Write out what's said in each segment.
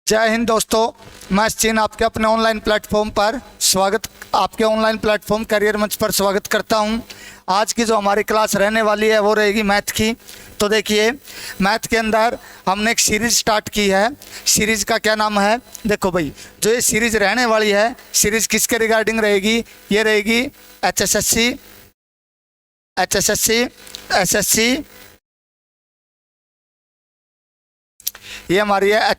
जय हिंद दोस्तों, मैं सचिन आपके अपने ऑनलाइन प्लेटफॉर्म पर आपके ऑनलाइन प्लेटफॉर्म करियर मंच पर स्वागत करता हूं। आज की जो हमारी क्लास रहने वाली है वो रहेगी मैथ की। तो देखिए, मैथ के अंदर हमने एक सीरीज़ स्टार्ट की है। सीरीज़ का क्या नाम है? देखो भाई, जो ये सीरीज़ रहने वाली है, सीरीज़ किसके रिगार्डिंग रहेगी? ये रहेगी एचएसएससी, एसएससी, ये हमारी है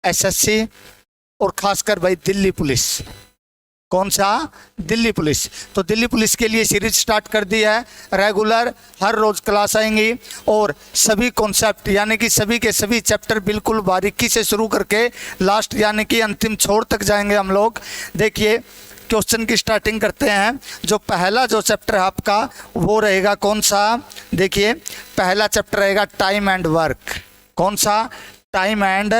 एसएससी और खासकर भाई दिल्ली पुलिस। कौन सा? दिल्ली पुलिस। तो दिल्ली पुलिस के लिए सीरीज स्टार्ट कर दी है। रेगुलर हर रोज क्लास आएंगी और सभी कॉन्सेप्ट यानी कि सभी के सभी चैप्टर बिल्कुल बारीकी से शुरू करके लास्ट यानी कि अंतिम छोर तक जाएंगे हम लोग। देखिए, क्वेश्चन की स्टार्टिंग करते हैं। जो पहला जो चैप्टर है आपका वो रहेगा कौन सा? देखिए, पहला चैप्टर रहेगा टाइम एंड वर्क। कौन सा? टाइम एंड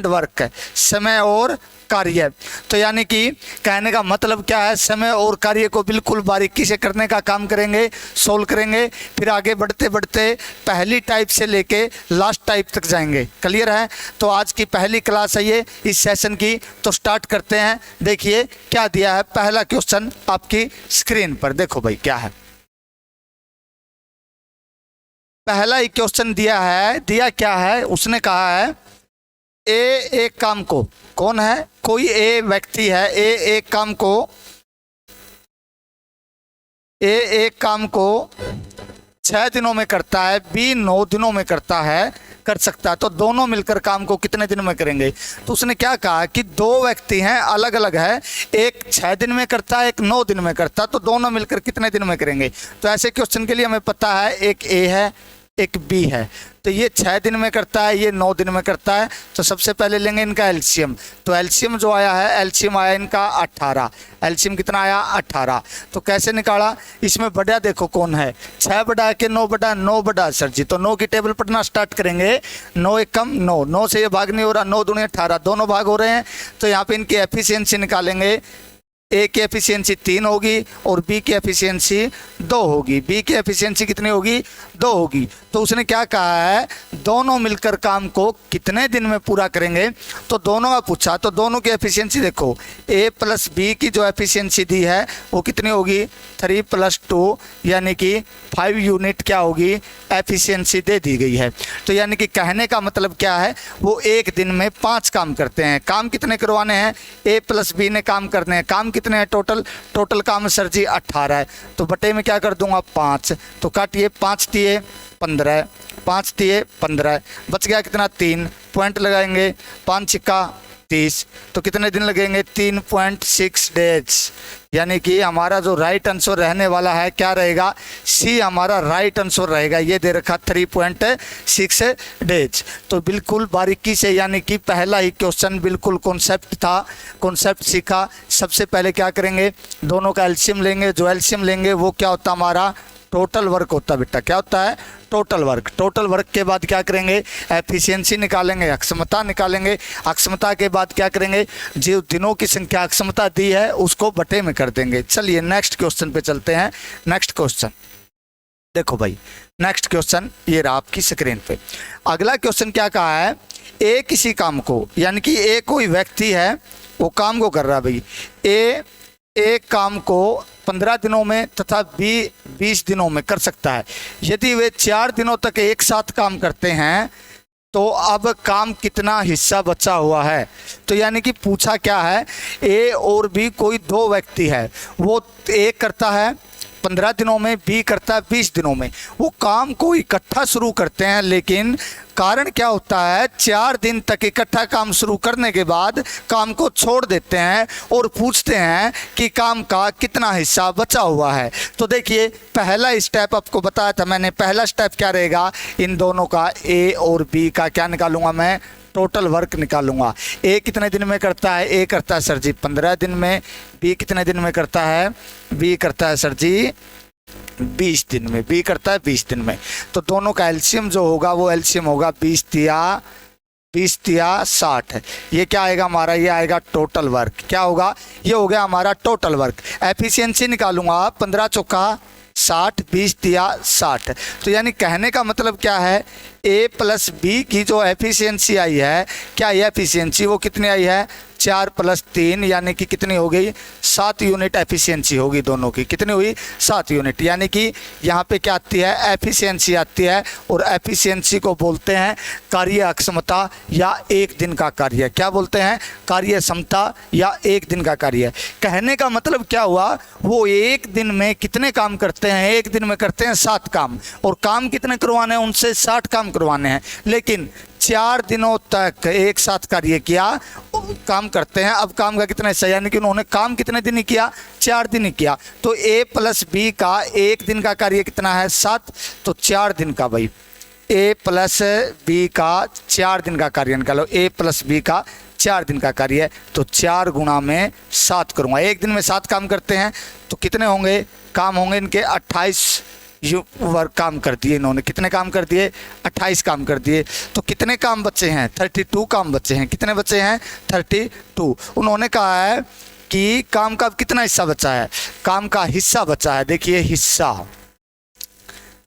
वर्क, समय और कार्य। तो यानी कि कहने का मतलब क्या है, समय और कार्य को बिल्कुल बारीकी से करने का काम करेंगे, सोल्व करेंगे। फिर आगे बढ़ते बढ़ते पहली टाइप से लेके लास्ट टाइप तक जाएंगे। क्लियर है? तो आज की पहली क्लास है ये इस सेशन की। तो स्टार्ट करते हैं। देखिए क्या दिया है। पहला क्वेश्चन आपकी स्क्रीन पर देखो भाई, क्या है। पहला ही क्वेश्चन दिया क्या है? उसने कहा है एक काम को, कौन है? कोई ए व्यक्ति है। एक काम को 6 दिनों में करता है, बी 9 दिनों में कर सकता है। तो दोनों मिलकर काम को कितने दिन में करेंगे? तो उसने क्या कहा कि दो व्यक्ति हैं, अलग अलग है। एक 6 दिन में करता है, एक 9 दिन में करता है। तो दोनों मिलकर कितने दिन में करेंगे? तो ऐसे क्वेश्चन के लिए हमें पता है एक ए है, एक बी है। तो ये 6 दिन में करता है, ये 9 दिन में करता है। तो सबसे पहले लेंगे इनका एलसीएम। तो एलसीएम जो आया है, एलसीएम आया इनका 18। एलसीएम कितना आया? 18। तो कैसे निकाला? इसमें बड़ा देखो कौन है, 6 बटा के 9 बटा सर जी। तो 9 की टेबल पढ़ना स्टार्ट करेंगे। 9 एकम 9 से ये भाग नहीं हो रहा, 9 दूनी 18, दोनों भाग हो रहे हैं। तो यहाँ पे इनकी एफिशिएंसी निकालेंगे। ए की एफिशिएंसी 3 होगी और बी की एफिशिएंसी 2 होगी। बी की एफिशिएंसी कितनी होगी? 2 होगी। तो उसने क्या कहा है, दोनों मिलकर काम को कितने दिन में पूरा करेंगे? तो दोनों का पूछा। तो दोनों की एफिशिएंसी देखो, ए प्लस बी की जो एफिशिएंसी दी है वो कितनी होगी? 3 + 2 यानी कि 5 यूनिट क्या होगी? एफिशिएंसी दे दी गई है। तो यानी कि कहने का मतलब क्या है, वो एक दिन में 5 काम करते हैं। काम कितने करवाने हैं? ए प्लस बी ने काम करने हैं। काम कितने हैं टोटल काम सर जी 18 है। तो बटे में क्या कर दूंगा? 5। तो काटिए, 5 दिए 15, 5 दिए 15, बच गया कितना? 3 पॉइंट लगाएंगे। 5 छिक्का 30। तो कितने दिन लगेंगे? 3.6 डेज। यानी कि हमारा जो राइट आंसर रहने वाला है क्या रहेगा? सी हमारा राइट आंसर रहेगा। ये दे रखा 3.6 डेज। तो बिल्कुल बारीकी से, यानी कि पहला ही क्वेश्चन बिल्कुल कॉन्सेप्ट सीखा। सबसे पहले क्या करेंगे, दोनों का एलसीएम लेंगे। जो एलसीएम लेंगे वो क्या होता? हमारा टोटल वर्क होता है बेटा। क्या होता है? टोटल वर्क के बाद क्या करेंगे? एफिशिएंसी निकालेंगे, अक्षमता निकालेंगे। अक्षमता के बाद क्या करेंगे? जो दिनों की संख्या अक्षमता दी है उसको बटे में कर देंगे। चलिए नेक्स्ट क्वेश्चन पे चलते हैं। नेक्स्ट क्वेश्चन देखो भाई, नेक्स्ट क्वेश्चन ये रहा आपकी स्क्रीन पे। अगला क्वेश्चन क्या कहा है, ए किसी काम को, यानी कि ए कोई व्यक्ति है, वो काम को कर रहा है भाई। ए एक काम को 15 दिनों में तथा बी 20 दिनों में कर सकता है। यदि वे 4 दिनों तक एक साथ काम करते हैं तो अब काम कितना हिस्सा बचा हुआ है? तो यानी कि पूछा क्या है, ए और बी कोई 2 व्यक्ति है। वो ए करता है 15 दिनों में, बी करता है 20 दिनों में। वो काम को इकट्ठा शुरू करते हैं, लेकिन कारण क्या होता है, 4 दिन तक इकट्ठा काम शुरू करने के बाद काम को छोड़ देते हैं और पूछते हैं कि काम का कितना हिस्सा बचा हुआ है। तो देखिए, पहला स्टेप आपको बताया था मैंने। पहला स्टेप क्या रहेगा, इन दोनों का ए और बी का क्या निकालूंगा मैं? टोटल वर्क निकालूंगा। ए कितने दिन में करता है? ए करता है सर जी 15 दिन में। बी कितने दिन में करता है? बी करता है सर जी 20 दिन में। बी करता है 20 दिन में। तो दोनों का एलसीएम जो होगा वो एलसीएम होगा 20 तिया 60। ये क्या आएगा हमारा? ये आएगा टोटल वर्क। क्या होगा? ये हो गया हमारा टोटल वर्क। एफिशिएंसी निकालूंगा 15 चौका 60, 20 तिया 60। तो यानी कहने का मतलब क्या है, ए प्लस बी की जो एफिशिएंसी आई है, क्या ये एफिशिएंसी वो कितनी आई है, 4 + 3 यानी कि कितनी हो गई, 7 यूनिट एफिशिएंसी होगी दोनों की। कितनी हुई, 7 यूनिट। यानी कि यहाँ पे क्या आती है, एफिशिएंसी आती है, और एफिशिएंसी को बोलते हैं कार्य अक्षमता या एक दिन का कार्य। क्या बोलते हैं, कार्य क्षमता या एक दिन का कार्य। कहने का मतलब क्या हुआ, वो एक दिन में कितने काम करते हैं, एक दिन में करते हैं 7 काम, और काम कितने करवाने हैं उनसे, 60 काम करवाने हैं, लेकिन 4 दिनों तक एक साथ कार्य किया, काम करते हैं। अब काम का कितना हिस्सा, यानी कि उन्होंने काम कितने दिन ही किया, 4 दिन ही किया। तो ए प्लस बी का एक दिन का कार्य कितना है, 7, तो 4 दिन का। भाई ए प्लस बी का 4 दिन का कार्य निकालो, ए प्लस बी का 4 दिन का कार्य है, तो 4 गुणा में 7 करूँगा। एक दिन में 7 काम करते हैं तो कितने होंगे, काम होंगे इनके 28 वर्क काम कर दिए इन्होंने। कितने काम कर दिए, 28 काम कर दिए। तो कितने काम बचे हैं, 32 काम बचे हैं। कितने बचे हैं, 32। उन्होंने कहा है कि काम का कितना हिस्सा बचा है, काम का हिस्सा बचा है। देखिए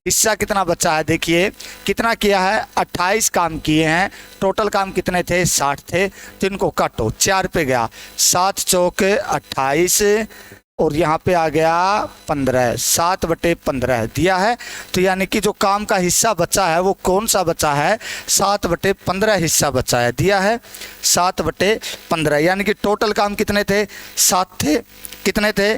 हिस्सा कितना बचा है, देखिए कितना किया है, 28 काम किए हैं। टोटल काम कितने थे, 60 थे। तो इनको काटो, 4 पे गया, 7 चौक 28, और यहाँ पे आ गया 15, 7/15 दिया है। तो यानी कि जो काम का हिस्सा बचा है वो कौन सा बचा है, 7/15 हिस्सा बचा है, दिया है 7/15। यानी कि टोटल काम कितने थे, 7 थे। कितने थे,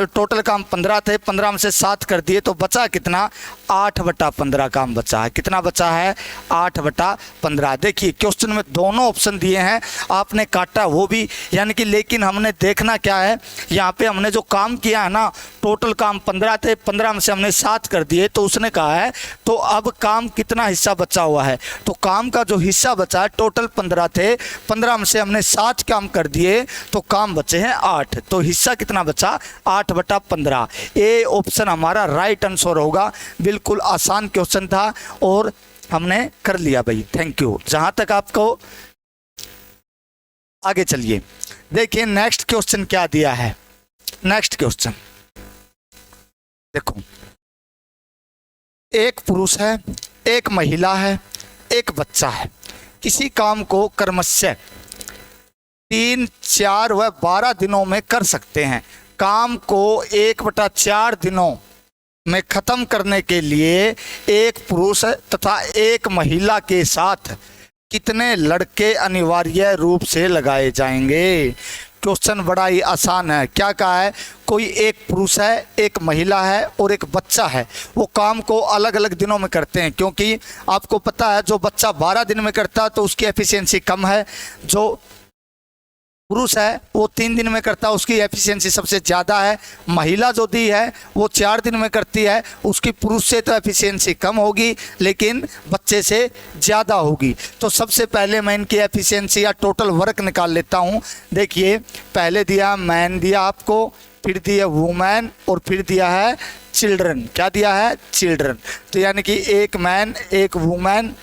टोटल काम 15 थे, 15 में से 7 कर दिए, तो बचा कितना, 8/15 काम बचा है। कितना बचा है, 8/15। देखिए क्वेश्चन में दोनों ऑप्शन दिए हैं, आपने काटा वो भी, यानी कि लेकिन हमने देखना क्या है, यहाँ पे हमने जो काम किया है ना, टोटल काम 15 थे, 15 में से हमने 7 कर दिए, तो उसने कहा है तो अब काम कितना हिस्सा बचा हुआ है, तो काम का जो हिस्सा बचा है, टोटल 15 थे, 15 में से हमने 7 काम कर दिए, तो काम बचे हैं 8, तो हिस्सा कितना बचा, 8/15। ए ऑप्शन हमारा राइट आंसर होगा। बिल्कुल आसान क्वेश्चन था और हमने कर लिया भाई, थैंक यू। जहां तक आपको, आगे चलिए देखिए नेक्स्ट क्वेश्चन क्या दिया है। नेक्स्ट क्वेश्चन देखो, एक पुरुष है, एक महिला है, एक बच्चा है। किसी काम को क्रमशः 3, 4 व 12 दिनों में कर सकते हैं। काम को 1/4 दिनों में खत्म करने के लिए एक पुरुष तथा एक महिला के साथ कितने लड़के अनिवार्य रूप से लगाए जाएंगे। क्वेश्चन बड़ा ही आसान है। क्या कहा है, कोई एक पुरुष है, एक महिला है और एक बच्चा है। वो काम को अलग अलग दिनों में करते हैं, क्योंकि आपको पता है जो बच्चा 12 दिन में करता है तो उसकी एफिशिएंसी कम है, जो पुरुष है वो 3 दिन में करता है, उसकी एफिशिएंसी सबसे ज़्यादा है। महिला जो दी है वो 4 दिन में करती है, उसकी पुरुष से तो एफिशिएंसी कम होगी लेकिन बच्चे से ज़्यादा होगी। तो सबसे पहले मैं इनकी एफिशिएंसी या टोटल वर्क निकाल लेता हूँ। देखिए पहले दिया मैन दिया आपको, फिर दिया वुमेन और फिर दिया है चिल्ड्रन। क्या दिया है, चिल्ड्रन। तो यानी कि एक मैन, एक वुमेन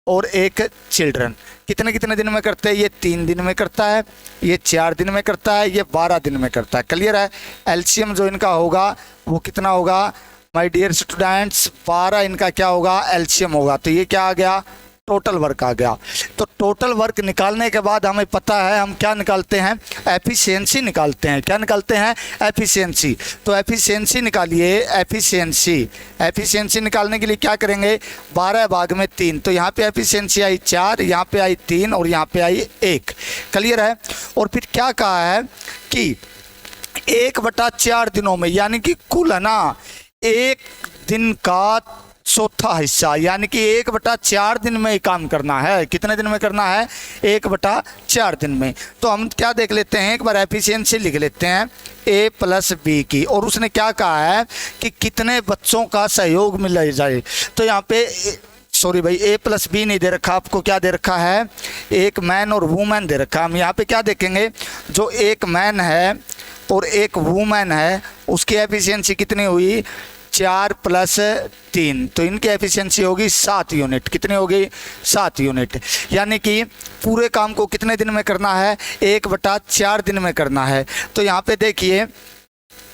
और एक चिल्ड्रन कितने कितने दिन में करते हैं, ये 3 दिन में करता है, ये 4 दिन में करता है, ये 12 दिन में करता है। क्लियर है। एलसीएम जो इनका होगा वो कितना होगा माय डियर स्टूडेंट्स, 12 इनका क्या होगा, एलसीएम होगा। तो ये क्या आ गया, टोटल वर्क आ गया। तो टोटल वर्क निकालने के बाद हमें पता है हम क्या निकालते हैं, एफिशिएंसी निकालते हैं। क्या निकालते हैं, एफिशिएंसी। तो एफिशिएंसी निकालिए, एफिशिएंसी निकालने के लिए क्या करेंगे, 12 भाग में 3। तो यहाँ पे एफिशिएंसी आई 4, यहाँ पे आई 3 और यहाँ पे आई 1। क्लियर है। और फिर क्या कहा है कि 1/4 दिनों में, यानी कि कुल है ना 1 दिन का चौथा हिस्सा, यानी कि 1/4 दिन में ही काम करना है। कितने दिन में करना है, 1/4 दिन में। तो हम क्या देख लेते हैं, एक बार एफिशिएंसी लिख लेते हैं ए प्लस बी की, और उसने क्या कहा है कि कितने बच्चों का सहयोग मिल जाए। तो यहाँ पे सॉरी भाई, ए प्लस बी नहीं दे रखा आपको, क्या दे रखा है, एक मैन और वूमेन दे रखा। हम यहाँ पे क्या देखेंगे, जो एक मैन है और एक वूमेन है उसकी एफिशिएंसी कितनी हुई, 4 + 3। तो इनकी एफिशिएंसी होगी 7 यूनिट। कितनी होगी, 7 यूनिट। यानी कि पूरे काम को कितने दिन में करना है, 1/4 दिन में करना है। तो यहाँ पे देखिए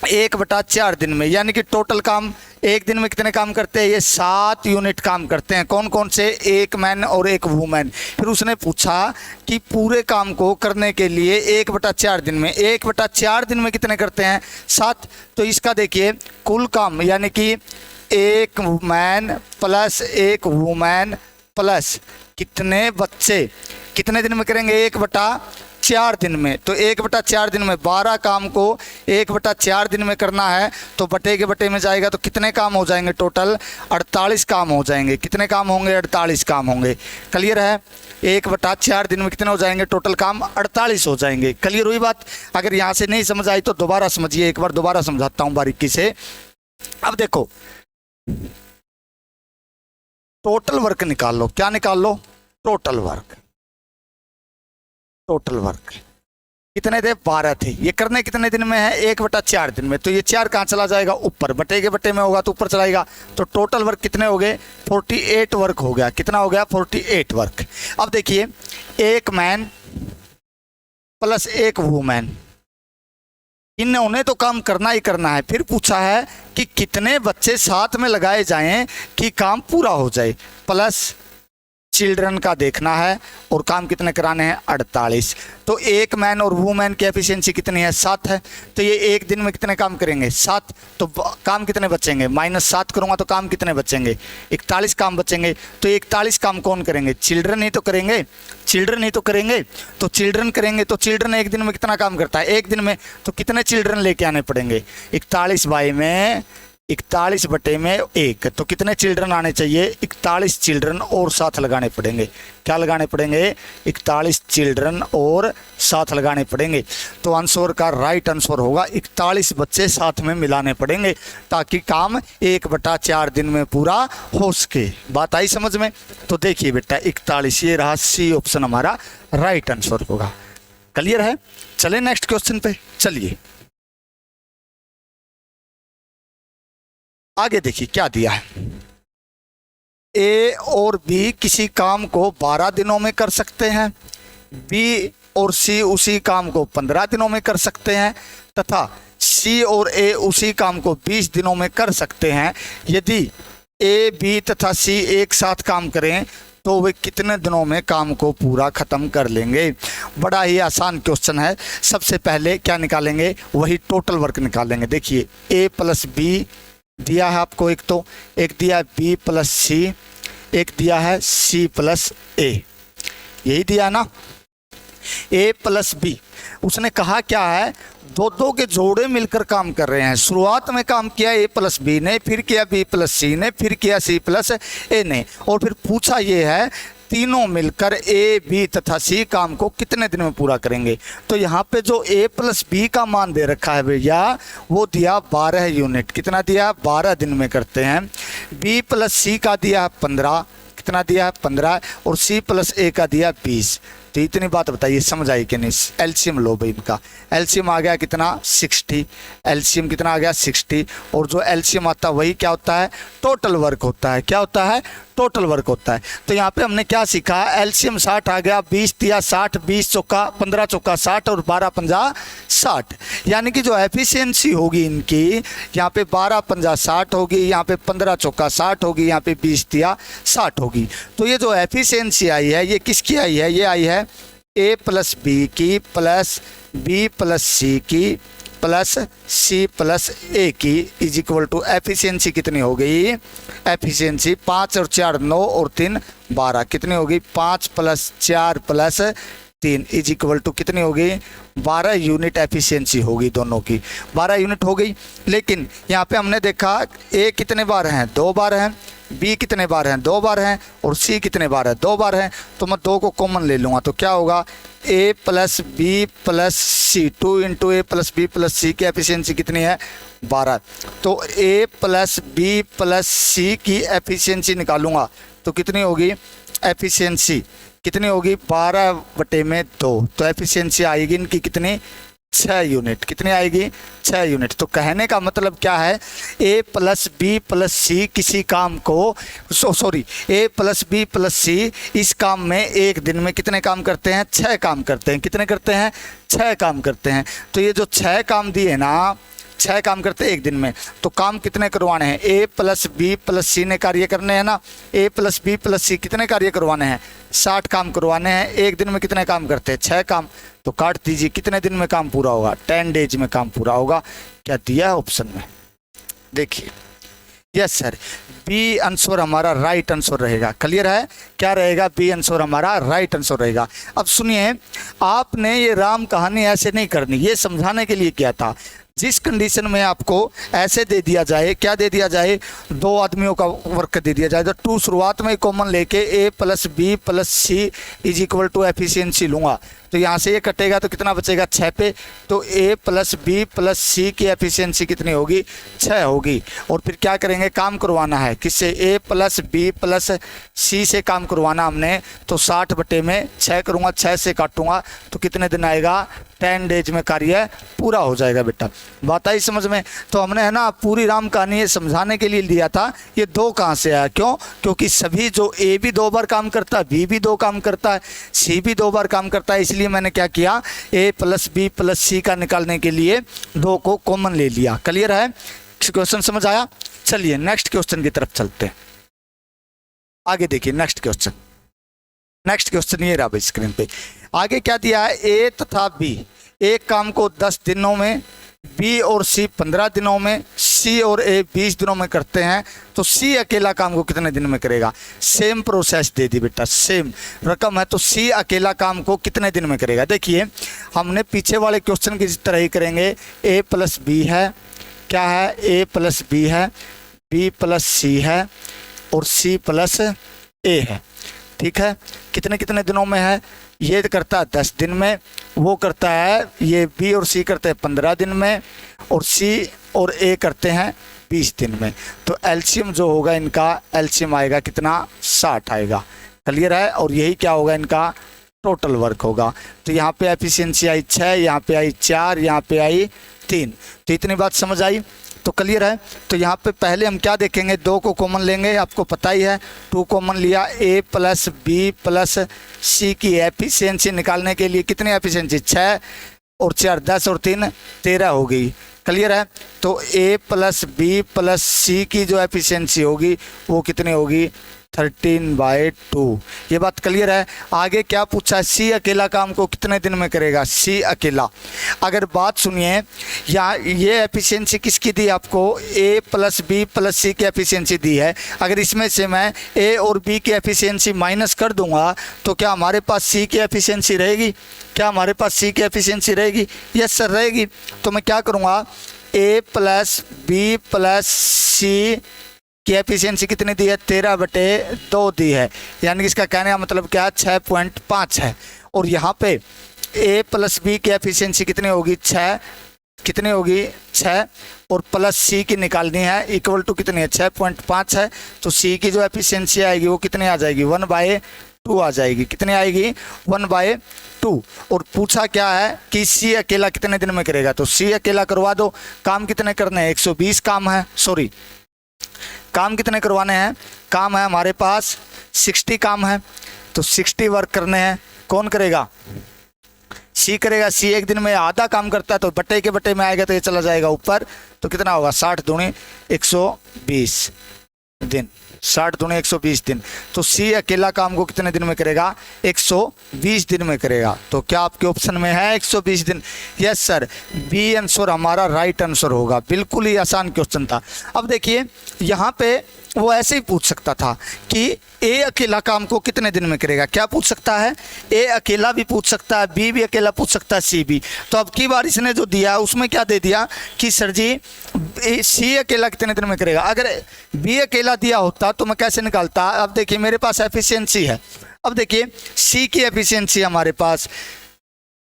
1/4 दिन में, यानी कि टोटल काम एक दिन में कितने काम करते हैं, ये 7 यूनिट काम करते हैं। कौन कौन से, एक मैन और एक वूमेन। फिर उसने पूछा कि पूरे काम को करने के लिए 1/4 दिन में, 1/4 दिन में कितने करते हैं, 7। तो इसका देखिए कुल काम, यानी कि एक मैन प्लस एक वूमेन प्लस कितने बच्चे कितने दिन में करेंगे, 1/4 दिन में। तो 1/4 दिन में 12 काम को 1/4 दिन में करना है, तो बटे के बटे में जाएगा तो कितने काम हो जाएंगे, टोटल 48 काम हो जाएंगे। कितने काम होंगे, 48 काम होंगे। क्लियर है, 1/4 दिन में कितने हो जाएंगे, टोटल काम 48 हो जाएंगे। क्लियर हुई बात। अगर यहाँ से नहीं समझ आई तो दोबारा समझिए, एक बार दोबारा समझाता हूँ बारीकी से। अब देखो टोटल वर्क निकाल लो। क्या निकाल लो, टोटल वर्क। टोटल वर्क कितने थे, 12 थे। ये करने कितने दिन में है, 1/4 दिन में। तो ये 4 कहाँ चला जाएगा, ऊपर, बटे के बटे में होगा तो ऊपर चलाएगा। तो टोटल वर्क कितने हो गए, 48 वर्क हो गया। कितना हो गया, 48 वर्क। अब देखिए एक मैन प्लस एक वूमेन, इन्होंने तो काम करना ही करना है। फिर पूछा है कि कितने बच्चे साथ में लगाए जाएं कि काम पूरा हो जाए। प्लस चिल्ड्रन का देखना है और काम कितने कराने हैं, 48। तो एक मैन और वूमेन की एफिशिएंसी कितनी है, 7 है। तो ये एक दिन में कितने काम करेंगे, 7। तो काम कितने बचेंगे, -7 करूंगा तो काम कितने बचेंगे, 41 काम बचेंगे। तो 41 काम कौन करेंगे, चिल्ड्रन ही तो करेंगे। चिल्ड्रन ही तो करेंगे। तो चिल्ड्रन करेंगे तो चिल्ड्रन एक दिन में कितना काम करता है, एक दिन में। तो कितने चिल्ड्रन लेके आने पड़ेंगे, 41 बाई में 41 बटे में 1। तो कितने चिल्ड्रन आने चाहिए, 41 चिल्ड्रन और साथ लगाने पड़ेंगे। क्या लगाने पड़ेंगे, 41 चिल्ड्रन और साथ लगाने पड़ेंगे। तो आंसर का राइट आंसर होगा 41 बच्चे साथ में मिलाने पड़ेंगे, ताकि काम 1/4 दिन में पूरा हो सके। बात आई समझ में। तो देखिए बेटा 41, ये रहा सी ऑप्शन हमारा राइट आंसर होगा। क्लियर है। चले नेक्स्ट क्वेश्चन पे चलिए। आगे देखिए क्या दिया है, ए और बी किसी काम को 12 दिनों में कर सकते हैं, बी और सी उसी काम को 15 दिनों में कर सकते हैं, तथा सी और ए उसी काम को 20 दिनों में कर सकते हैं। यदि ए, बी तथा सी एक साथ काम करें तो वे कितने दिनों में काम को पूरा खत्म कर लेंगे। बड़ा ही आसान क्वेश्चन है। सबसे पहले क्या निकालेंगे, वही टोटल वर्क निकालेंगे। देखिए ए प्लस बी दिया है आपको, एक तो एक दिया है बी प्लस सी, एक दिया है सी प्लस ए, यही दिया ना, ए प्लस बी। उसने कहा क्या है, दो के जोड़े मिलकर काम कर रहे हैं। शुरुआत में काम किया ए प्लस बी ने, फिर किया बी प्लस सी ने, फिर किया सी प्लस ए ने, और फिर पूछा ये है तीनों मिलकर ए, बी तथा सी काम को कितने दिन में पूरा करेंगे। तो यहाँ पे जो ए प्लस बी का मान दे रखा है भैया, वो दिया 12 यूनिट। कितना दिया, 12 दिन में करते हैं। बी प्लस सी का दिया है 15, कितना दिया है 15, और सी प्लस ए का दिया 20। तो इतनी बात बताइए समझ आई कि नहीं। एलसीएम लो भाई, इनका एलसीएम आ गया कितना, 60। एलसीएम कितना आ गया, 60। और जो एलसीएम आता है वही क्या होता है, टोटल वर्क होता है। क्या होता है, टोटल वर्क होता है। तो यहाँ पे हमने क्या सीखा, एलसीएम 60 आ गया, 20 दिया 60, 20 चौका 15 चौका 60 और 12 पंजा 60। यानी कि जो एफिशिएंसी होगी इनकी, यहाँ पे 12 पंजा 60 होगी, यहाँ पे 15 चौका 60 होगी, यहाँ पे 20 दिया 60 होगी। तो ये जो एफिशिएंसी आई है ये किसकी आई है, ये आई है ए प्लस बी की प्लस बी प्लस सी की प्लस सी प्लस ए की इज इक्वल टू एफिशिएंसी कितनी हो गई, एफिशिएंसी 5 और 4 9 और 3 12, कितनी होगी 5 plus 4 plus 3 is equal to कितनी होगी 12 यूनिट एफिशिएंसी होगी दोनों की, 12 यूनिट हो गई। लेकिन यहाँ पे हमने देखा ए कितने बार हैं, 2 बार हैं, बी कितने बार हैं, 2 बार हैं, और सी कितने बार है, 2 बार हैं। तो मैं 2 को कॉमन ले लूँगा तो क्या होगा, ए प्लस बी प्लस सी, 2 इंटू ए प्लस बी प्लस सी की एफिशिएंसी कितनी है 12। तो ए प्लस बी प्लस सी की एफिशिएंसी निकालूंगा तो कितनी होगी, एफिशिएंसी कितनी होगी 12/2। तो एफिशिएंसी आएगी इनकी कितनी, 6 यूनिट। कितनी आएगी, 6 यूनिट। तो कहने का मतलब क्या है, ए प्लस बी प्लस सी किसी काम को ए प्लस बी प्लस सी इस काम में एक दिन में कितने काम करते हैं, 6 काम करते हैं। कितने करते हैं, 6 काम करते हैं। तो ये जो 6 काम दिए ना, 6 काम करते हैं एक दिन में। तो काम कितने करवाने हैं, ए प्लस बी प्लस सी ने कार्य करने हैं ना। ए प्लस बी प्लस सी कितने कार्य करवाने हैं, 60 काम करवाने हैं। एक दिन में कितने काम करते हैं, 6 काम। तो काट दीजिए, कितने दिन में काम पूरा होगा, 10 डेज में काम पूरा होगा। क्या दिया है ऑप्शन में, देखिए। यस सर, बी आंसर हमारा राइट आंसर रहेगा। क्लियर है, क्या रहेगा, बी आंसर हमारा राइट आंसर रहेगा। अब सुनिए, आपने ये राम कहानी ऐसे नहीं करनी, ये समझाने के लिए किया था। जिस कंडीशन में आपको ऐसे दे दिया जाए, क्या दे दिया जाए, 2 आदमियों का वर्क दे दिया जाए, तो 2 शुरुआत में कॉमन लेके A plus B plus C is equal to efficiency लूँगा, तो यहाँ से ये कटेगा तो कितना बचेगा, 6 पे। तो ए प्लस बी प्लस सी की एफिशिएंसी कितनी होगी, 6 होगी। और फिर क्या करेंगे, काम करवाना है किससे, ए प्लस बी प्लस सी से काम करवाना हमने। तो 60 बटे में 6 करूँगा, 6 से काटूंगा तो कितने दिन आएगा, 10 डेज में कार्य पूरा हो जाएगा बेटा। बात आई समझ में। तो हमने है ना पूरी राम कहानी ये समझाने के लिए लिया था। ये 2 कहाँ से आया, क्यों, क्योंकि सभी जो ए भी 2 बार काम करता है, बी भी 2 काम करता है, सी भी 2 बार काम करता है, इसलिए मैंने क्या किया, ए प्लस बी प्लस सी का निकालने के लिए 2 को कॉमन ले लिया। क्लियर है, क्वेश्चन समझ आया। चलिए नेक्स्ट क्वेश्चन की तरफ चलते हैं। आगे देखिए नेक्स्ट क्वेश्चन। नेक्स्ट क्वेश्चन ये रहा भाई स्क्रीन पे। आगे क्या दिया है, ए तथा बी एक काम को 10 दिनों में, बी और सी 15 दिनों में, सी और ए 20 दिनों में करते हैं। तो सी अकेला काम को कितने दिन में करेगा, सेम प्रोसेस दे दी बेटा, सेम रकम है, तो सी अकेला काम को कितने दिन में करेगा। देखिए हमने पीछे वाले क्वेश्चन की तरह ही करेंगे। ए प्लस बी है, क्या है, ए प्लस बी है, बी प्लस सी है और सी प्लस ए है। ठीक है, कितने कितने दिनों में है, ये करता है 10 दिन में, वो करता है, ये बी और सी करते हैं 15 दिन में, और सी और ए करते हैं 20 दिन में। तो एलसीएम जो होगा इनका, एलसीएम आएगा कितना, 60 आएगा। क्लियर है, और यही क्या होगा, इनका टोटल वर्क होगा। तो यहाँ पे एफिशिएंसी आई 6, यहाँ पे आई 4, यहाँ पे आई 3। तो इतनी बात समझ आई। तो क्लियर है। तो यहाँ पे पहले हम क्या देखेंगे, 2 को कॉमन लेंगे, आपको पता ही है, 2 कॉमन लिया। ए प्लस बी प्लस सी की एफिशिएंसी निकालने के लिए कितनी एफिशिएंसी, 6 और 4 10 और 3 13 हो गई। क्लियर है। तो ए प्लस बी प्लस सी की जो एफिशिएंसी होगी वो कितनी होगी, 13/2। ये बात क्लियर है। आगे क्या पूछा है, सी अकेला काम को कितने दिन में करेगा, सी अकेला। अगर बात सुनिए, यहाँ ये एफिशिएंसी किसकी दी आपको, ए प्लस बी प्लस सी की एफिशिएंसी दी है। अगर इसमें से मैं ए और बी की एफिशिएंसी माइनस कर दूंगा तो क्या हमारे पास सी की एफिशिएंसी रहेगी, क्या हमारे पास सी की एफिशिएंसी रहेगी, यस सर रहेगी। तो मैं क्या करूँगा, ए प्लस बी प्लस सी की एफिशिएंसी कितनी दी है, 13/2 दी है। यानी कि इसका कहने का मतलब क्या है, 6.5 है। और यहाँ पे ए प्लस बी की एफिशिएंसी कितनी होगी, 6, कितनी होगी 6, और प्लस सी की निकालनी है, इक्वल टू कितनी है, 6.5 है। तो सी की जो एफिशिएंसी आएगी वो कितनी आ जाएगी, 1/2 आ जाएगी। कितनी आएगी, 1/2। और पूछा क्या है कि सी अकेला कितने दिन में करेगा, तो सी अकेला करवा दो। काम कितने करने हैं, 120 काम है, सॉरी काम कितने करवाने हैं, काम है हमारे पास 60 काम है। तो 60 वर्क करने हैं, कौन करेगा, सी करेगा। सी एक दिन में आधा काम करता है, तो बट्टे के बट्टे में आएगा तो ये चला जाएगा ऊपर। तो कितना होगा, 60 दूनी 120 दिन, 60 दूनी 120 दिन। तो सी अकेला काम को कितने दिन में करेगा, 120 दिन में करेगा। तो क्या आपके ऑप्शन में है 120 दिन, यस सर, बी आंसर हमारा राइट आंसर होगा। बिल्कुल ही आसान क्वेश्चन था। अब देखिए यहाँ पे वो ऐसे ही पूछ सकता था कि ए अकेला काम को कितने दिन में करेगा, क्या पूछ सकता है, ए अकेला भी पूछ सकता है, बी भी अकेला पूछ सकता है, सी भी। तो अब की बार इसने जो दिया उसमें क्या दे दिया कि सर जी सी अकेला कितने दिन में करेगा। अगर बी अकेला दिया होता तो मैं कैसे निकालता। अब देखिए मेरे पास एफिशिएंसी है, अब देखिए सी की एफिशिएंसी हमारे पास,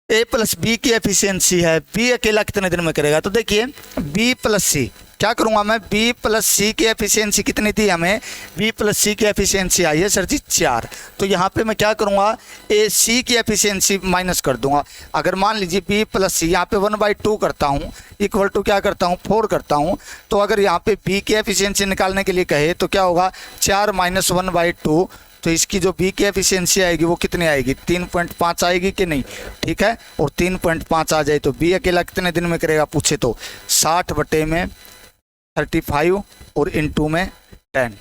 ए प्लस बी की एफिशिएंसी है, बी अकेला कितने दिन में करेगा। तो देखिए बी प्लस सी, क्या करूंगा मैं, बी प्लस सी की एफिशिएंसी कितनी थी हमें, बी प्लस सी की एफिशिएंसी आई है सर जी 4। तो यहाँ पे मैं क्या करूंगा, ए सी की एफिशिएंसी माइनस कर दूंगा। अगर मान लीजिए बी प्लस सी, यहाँ पे 1/2 करता हूँ, इक्वल टू क्या करता हूँ, 4 करता हूँ। तो अगर यहाँ पे बी की एफिशिएंसी निकालने के लिए कहे तो क्या होगा, 4 - 1/2 तो इसकी जो बी की एफिशिएंसी आएगी वो कितनी आएगी, 3.5 आएगी कि नहीं, ठीक है। और 3.5 आ जाए तो बी अकेला कितने दिन में करेगा पूछे तो 60/35 और इनटू में 10।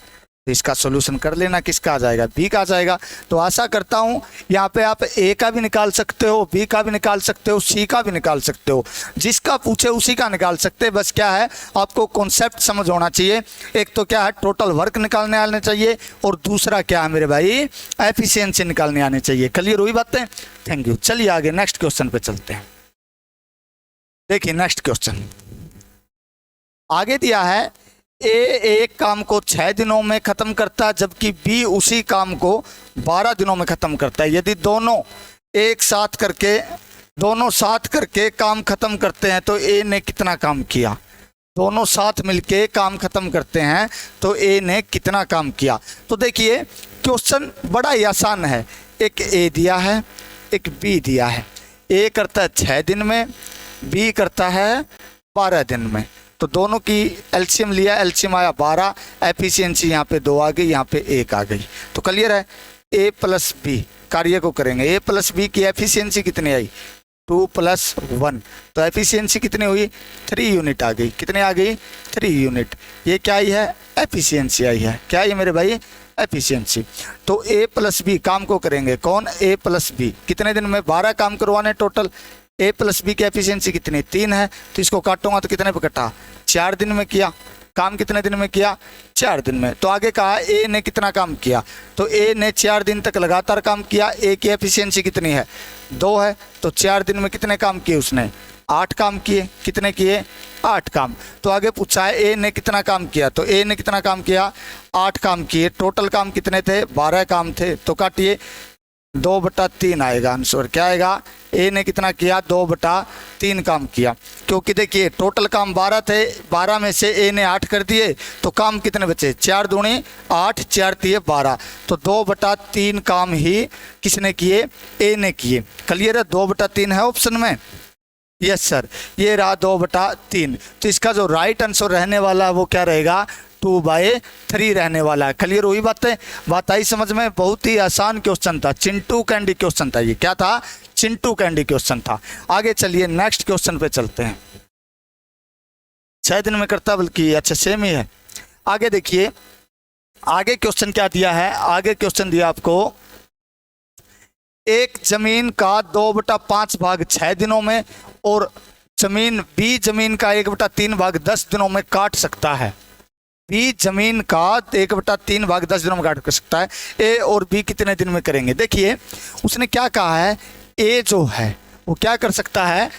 तो इसका सॉल्यूशन कर लेना, किसका आ जाएगा, बी का आ जाएगा। तो आशा करता हूँ यहाँ पे आप ए का भी निकाल सकते हो, बी का भी निकाल सकते हो, सी का भी निकाल सकते हो, जिसका पूछे उसी का निकाल सकते हैं। बस क्या है, आपको कॉन्सेप्ट समझ होना चाहिए। एक तो क्या है, टोटल वर्क निकालने आने चाहिए, और दूसरा क्या है मेरे भाई, एफिशिएंसी निकालने आने चाहिए। क्लियर हुई बातें? Thank you. चलिए आगे नेक्स्ट क्वेश्चन पे चलते हैं। देखिए नेक्स्ट क्वेश्चन आगे दिया है, ए एक काम को 6 दिनों में खत्म करता है, जबकि बी उसी काम को 12 दिनों में खत्म करता है। यदि दोनों साथ करके काम खत्म करते हैं तो ए ने कितना काम किया। दोनों साथ मिलके काम खत्म करते हैं तो ए ने कितना काम किया। तो देखिए क्वेश्चन बड़ा ही आसान है। एक ए दिया है, एक बी दिया है। ए करता है 6 दिन में, बी करता है 12 दिन में। तो दोनों की एलसीएम लिया, एलसीएम आया 12, एफिशिएंसी यहाँ पे 2 आ गई, यहाँ पे 1 आ गई। तो क्लियर है, ए प्लस बी कार्य को करेंगे। ए प्लस बी की एफिशिएंसी कितनी आई, 2 + 1। तो एफिशिएंसी कितनी हुई, 3 यूनिट आ गई। कितने आ गई, 3 यूनिट। ये क्या आई है, एफिशिएंसी आई है। क्या है मेरे भाई, एफिशिएंसी। तो ए प्लस बी काम को करेंगे, कौन, ए प्लस बी। कितने दिन में, 12 काम करवाने टोटल। ए प्लस बी की एफिशिएंसी कितनी, 3 है। तो इसको काटूंगा तो कितने पे कटा, 4 दिन में किया। काम कितने दिन में किया, 4 दिन में। तो आगे कहा ए ने कितना काम किया, तो ए ने 4 दिन तक लगातार काम किया। ए की एफिशिएंसी कितनी है, 2 है। तो 4 दिन में कितने काम किए उसने, 8 काम किए। कितने किए, 8 काम। तो आगे पूछा है ए ने कितना काम किया, तो ए ने कितना काम किया, 8 काम किए। टोटल काम कितने थे, 12 काम थे। तो काटिए, 2/3 आएगा आंसर। क्या आएगा, ए ने कितना किया, 2/3 काम किया। क्योंकि देखिए टोटल काम 12 थे, 12 में से ए ने 8 कर दिए, तो काम कितने बचे, 4 दूनी 8, 4 तिये 12। तो 2/3 काम ही किसने किए, ए ने किए। क्लियर है, 2/3 है ऑप्शन में। यस सर, ये रहा 2/3। तो इसका जो राइट आंसर रहने वाला है वो क्या रहेगा, 2/3 रहने वाला है। क्लियर हुई बातें, बात आई समझ में। बहुत ही आसान क्वेश्चन था, चिंटू कैंडी क्वेश्चन था ये। क्या था, चिंटू कैंडी क्वेश्चन था। आगे चलिए नेक्स्ट क्वेश्चन पे चलते हैं। 6 दिन में करता, बल्कि अच्छा सेम ही है। आगे देखिए, आगे क्वेश्चन क्या दिया है। आगे क्वेश्चन दिया आपको, एक जमीन का 2/5 भाग 6 दिनों में, और जमीन बी जमीन का 1/3 भाग 10 दिनों में काट सकता है। बी जमीन का 1/3 भाग 10 दिनों में काट कर सकता है। ए और बी कितने दिन में करेंगे। देखिए उसने क्या कहा है, ए जो है वो क्या कर सकता है,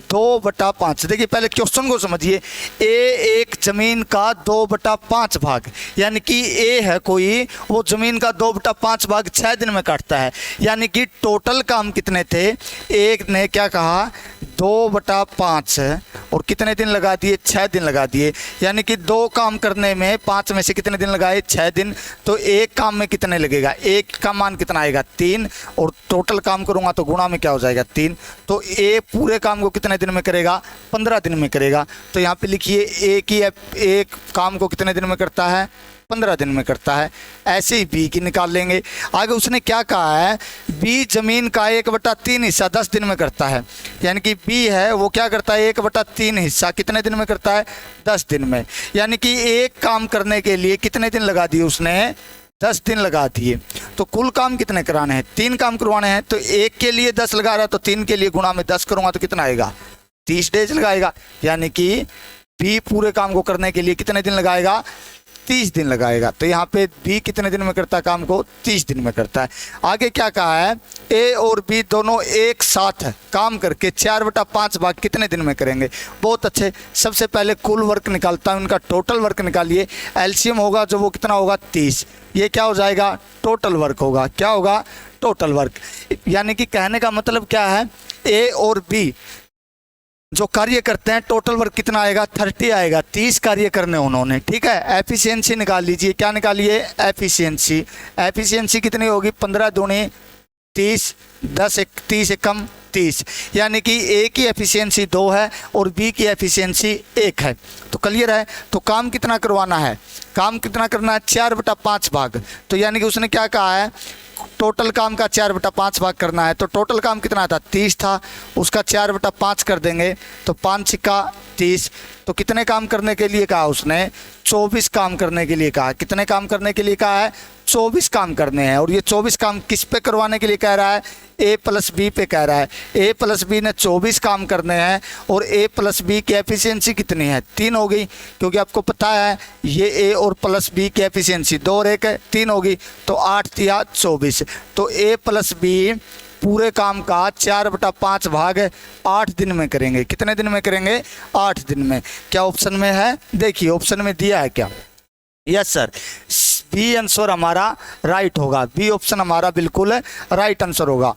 2/5। देखिए पहले क्वेश्चन को समझिए। ए एक जमीन का 2/5 भाग, यानी कि ए है कोई, वो जमीन का 2/5 भाग 6 दिन में काटता है। यानी कि टोटल काम कितने थे, एक ने क्या कहा 2/5 और कितने दिन लगा दिए, 6 दिन लगा दिए। यानी कि 2 काम करने में 5 में से कितने दिन लगाए, 6 दिन। तो एक काम में कितने लगेगा, एक का मान कितना आएगा, 3। और टोटल काम करूंगा तो गुणा में क्या हो जाएगा, 3। तो ए पूरे काम को कितने दिन में करेगा, 15 दिन में करेगा। तो यहाँ पे लिखिए ए की एक काम को कितने दिन में करता है, 15 दिन में करता है। ऐसे ही बी की निकाल लेंगे। आगे उसने क्या कहा है, बी जमीन का 1/3 हिस्सा 10 दिन में करता है। यानी कि बी है वो क्या करता है, 1/3 हिस्सा कितने दिन में करता है, 10 दिन में। यानी कि एक काम करने के लिए कितने दिन लगा दिए उसने, 10 दिन लगा दिए। तो कुल काम कितने कराने हैं, 3 काम करवाने हैं। तो एक के लिए 10 लगा रहा है, तो 3 के लिए गुणा में 10 करूंगा तो कितना आएगा, 30 डेज लगाएगा। यानी कि बी पूरे काम को करने के लिए कितने दिन लगाएगा, 30 दिन लगाएगा। तो यहाँ पे बी कितने दिन में करता है काम को, 30 दिन में करता है। आगे क्या कहा है, ए और बी दोनों एक साथ काम करके 4/5 भाग कितने दिन में करेंगे। बहुत अच्छे। सबसे पहले कुल वर्क निकालता है, उनका टोटल वर्क निकालिए। एलसीएम होगा जो वो कितना होगा, 30। ये क्या हो जाएगा, टोटल वर्क होगा। क्या होगा, टोटल वर्क। यानी कि कहने का मतलब क्या है, ए और बी जो कार्य करते हैं टोटल वर्क कितना आएगा, 30 आएगा। 30 कार्य करने उन्होंने, ठीक है। एफिशिएंसी निकाल लीजिए। क्या निकालिए, एफिशिएंसी। एफिशिएंसी कितनी होगी, 15 दूनी 30, 10 एक 30 एकम 30, यानी कि ए की एफिशिएंसी 2 है और बी की एफिशिएंसी 1 है। तो क्लियर है। तो काम कितना करवाना है, काम कितना करना है, 4/5 भाग। तो यानी कि उसने क्या कहा है, टोटल काम का 4/5 भाग करना है। तो टोटल काम कितना था, 30 था, उसका 4/5 कर देंगे तो 5 छिक्का 30। तो कितने काम करने के लिए कहा उसने, 24 काम करने के लिए कहा। कितने काम करने के लिए कहा है, 24 काम करने हैं। और ये 24 काम किस पे करवाने के लिए कह रहा है, ए प्लस बी पे कह रहा है। ए प्लस बी ने 24 काम करने हैं और ए प्लस बी की एफिशिएंसी कितनी है, 3 हो गई, क्योंकि आपको पता है ये ए और प्लस बी की एफिशिएंसी 2 और 1 है, 3 होगी। तो 8 तिया 24। तो ए प्लस बी पूरे काम का 4/5 भाग 8 दिन में करेंगे। कितने दिन में करेंगे, 8 दिन में। क्या ऑप्शन में है, देखिए ऑप्शन में दिया है क्या, यस सर, बी आंसर हमारा राइट होगा। बी ऑप्शन हमारा बिल्कुल राइट आंसर होगा।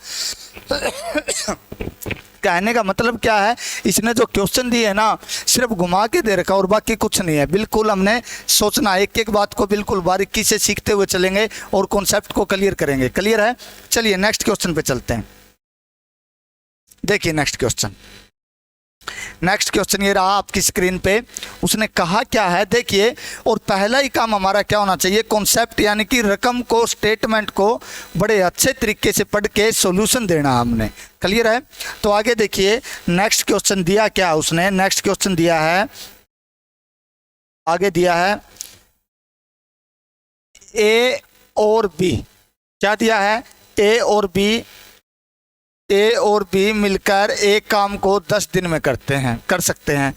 कहने का मतलब क्या है, इसने जो क्वेश्चन दिए है ना, सिर्फ घुमा के दे रखा और बाकी कुछ नहीं है। बिल्कुल हमने सोचना, एक एक बात को बिल्कुल बारीकी से सीखते हुए चलेंगे और कॉन्सेप्ट को क्लियर करेंगे। क्लियर है। चलिए नेक्स्ट क्वेश्चन पे चलते हैं। देखिए नेक्स्ट क्वेश्चन, नेक्स्ट क्वेश्चन ये रहा आपकी स्क्रीन पे। उसने कहा क्या है, देखिए, और पहला ही काम हमारा क्या होना चाहिए, कॉन्सेप्ट यानी कि रकम को, स्टेटमेंट को बड़े अच्छे तरीके से पढ़ के सॉल्यूशन देना हमने। क्लियर है। तो आगे देखिए नेक्स्ट क्वेश्चन दिया क्या उसने, नेक्स्ट क्वेश्चन दिया है, आगे दिया है ए और बी। क्या दिया है, ए और बी, ए और बी मिलकर एक काम को 10 दिन में करते हैं, कर सकते हैं।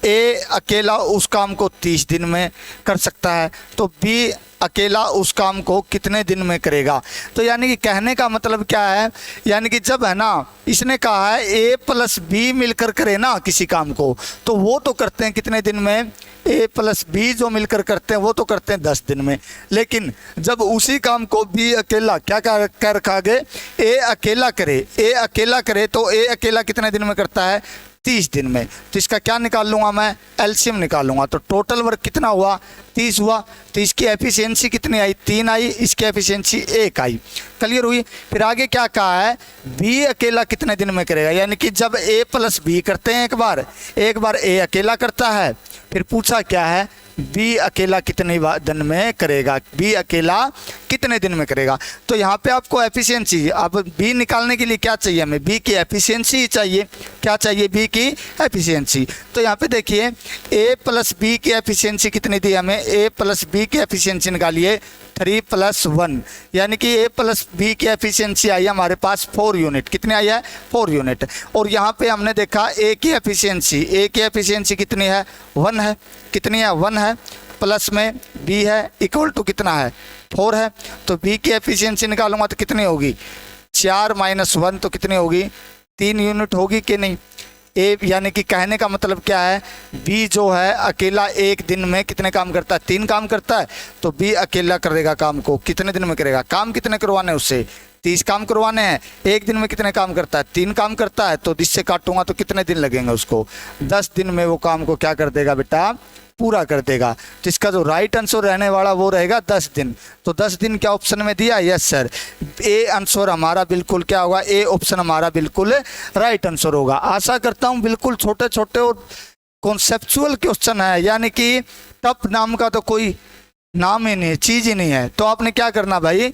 ए अकेला उस काम को 30 दिन में कर सकता है। तो बी अकेला उस काम को कितने दिन में करेगा। तो यानी कि कहने का मतलब क्या है, यानी कि जब है ना, इसने कहा है ए प्लस बी मिलकर करे ना किसी काम को, तो वो तो करते हैं कितने दिन में, ए प्लस बी जो मिलकर करते हैं वो तो करते हैं 10 दिन में। लेकिन जब उसी काम को बी अकेला क्या कर रखा गया, ए अकेला करे, ए अकेला करे, तो ए अकेला कितने दिन में करता है, 30 दिन में। तो इसका क्या निकाल लूँगा मैं, एलसीएम निकालूंगा। तो टोटल वर्क कितना हुआ, 30 हुआ। तो इसकी एफिशिएंसी कितनी आई, 3 आई, इसकी एफिशिएंसी 1 आई। क्लियर हुई। फिर आगे क्या कहा है, बी अकेला कितने दिन में करेगा, यानी कि जब ए प्लस बी करते हैं एक बार ए अकेला करता है, फिर पूछा क्या है, बी अकेला कितने दिन में करेगा, बी अकेला कितने दिन में करेगा। तो यहाँ पे आपको एफिशिएंसी, अब बी निकालने के लिए क्या चाहिए हमें, बी की एफिशिएंसी ही चाहिए। क्या चाहिए, बी की एफिशिएंसी। तो यहाँ पे देखिए ए प्लस बी की एफिशिएंसी कितनी दी हमें, ए प्लस बी की एफिशिएंसी निकालिए 3 + 1, यानी कि ए प्लस बी की एफिशिएंसी आई हमारे पास 4 यूनिट। कितनी आई है, 4 यूनिट। और यहाँ पे हमने देखा ए की एफिशिएंसी कितनी है, 1 है। कितनी है, 1 है। प्लस में बी है, इक्वल टू कितना है, 4 है। तो बी की एफिशिएंसी निकालूंगा तो कितनी होगी, 4 - 1 तो कितनी होगी, 3 यूनिट होगी कि नहीं। ए यानी कि कहने का मतलब क्या है, बी जो है अकेला एक दिन में कितने काम करता है, 3 काम करता है। तो बी अकेला करेगा काम को, कितने दिन में करेगा, काम कितने करवाने उससे, 30 काम करवाने हैं। एक दिन में कितने काम करता है, 3 काम करता है। तो इससे काटूंगा तो कितने दिन लगेंगे उसको, 10 दिन में वो काम को क्या कर देगा बेटा, पूरा कर देगा। तो इसका जो राइट आंसर रहने वाला वो रहेगा 10 दिन। तो 10 दिन क्या ऑप्शन में दिया, यस सर। ए आंसर हमारा बिल्कुल क्या होगा, ए ऑप्शन हमारा बिल्कुल राइट आंसर होगा। आशा करता हूँ बिल्कुल छोटे छोटे और कॉन्सेप्चुअल क्वेश्चन है, यानी कि टफ नाम का तो कोई नाम ही नहीं है, चीज़ ही नहीं है। तो आपने क्या करना भाई,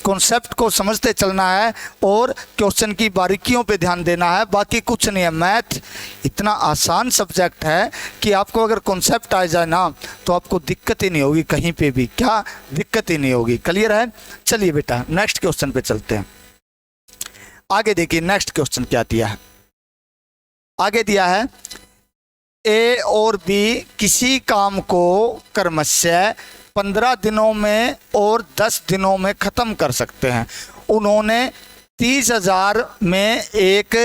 कॉन्सेप्ट को समझते चलना है और क्वेश्चन की बारीकियों पे ध्यान देना है, बाकी कुछ नहीं है। मैथ इतना आसान सब्जेक्ट है कि आपको अगर कॉन्सेप्ट आ जाए ना तो आपको दिक्कत ही नहीं होगी, कहीं पे भी क्या दिक्कत ही नहीं होगी। क्लियर है। चलिए बेटा नेक्स्ट क्वेश्चन पे चलते हैं। आगे देखिए नेक्स्ट क्वेश्चन क्या दिया है, आगे दिया है ए और बी किसी काम को क्रमशः 15 दिनों में और 10 दिनों में ख़त्म कर सकते हैं। उन्होंने 30,000 में एक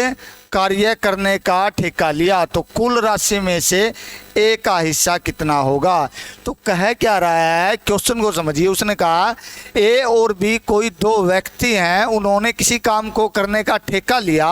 कार्य करने का ठेका लिया, तो कुल राशि में से ए का हिस्सा कितना होगा। तो कह क्या रहा है, क्वेश्चन को समझिए। उसने कहा ए और बी कोई दो व्यक्ति हैं, उन्होंने किसी काम को करने का ठेका लिया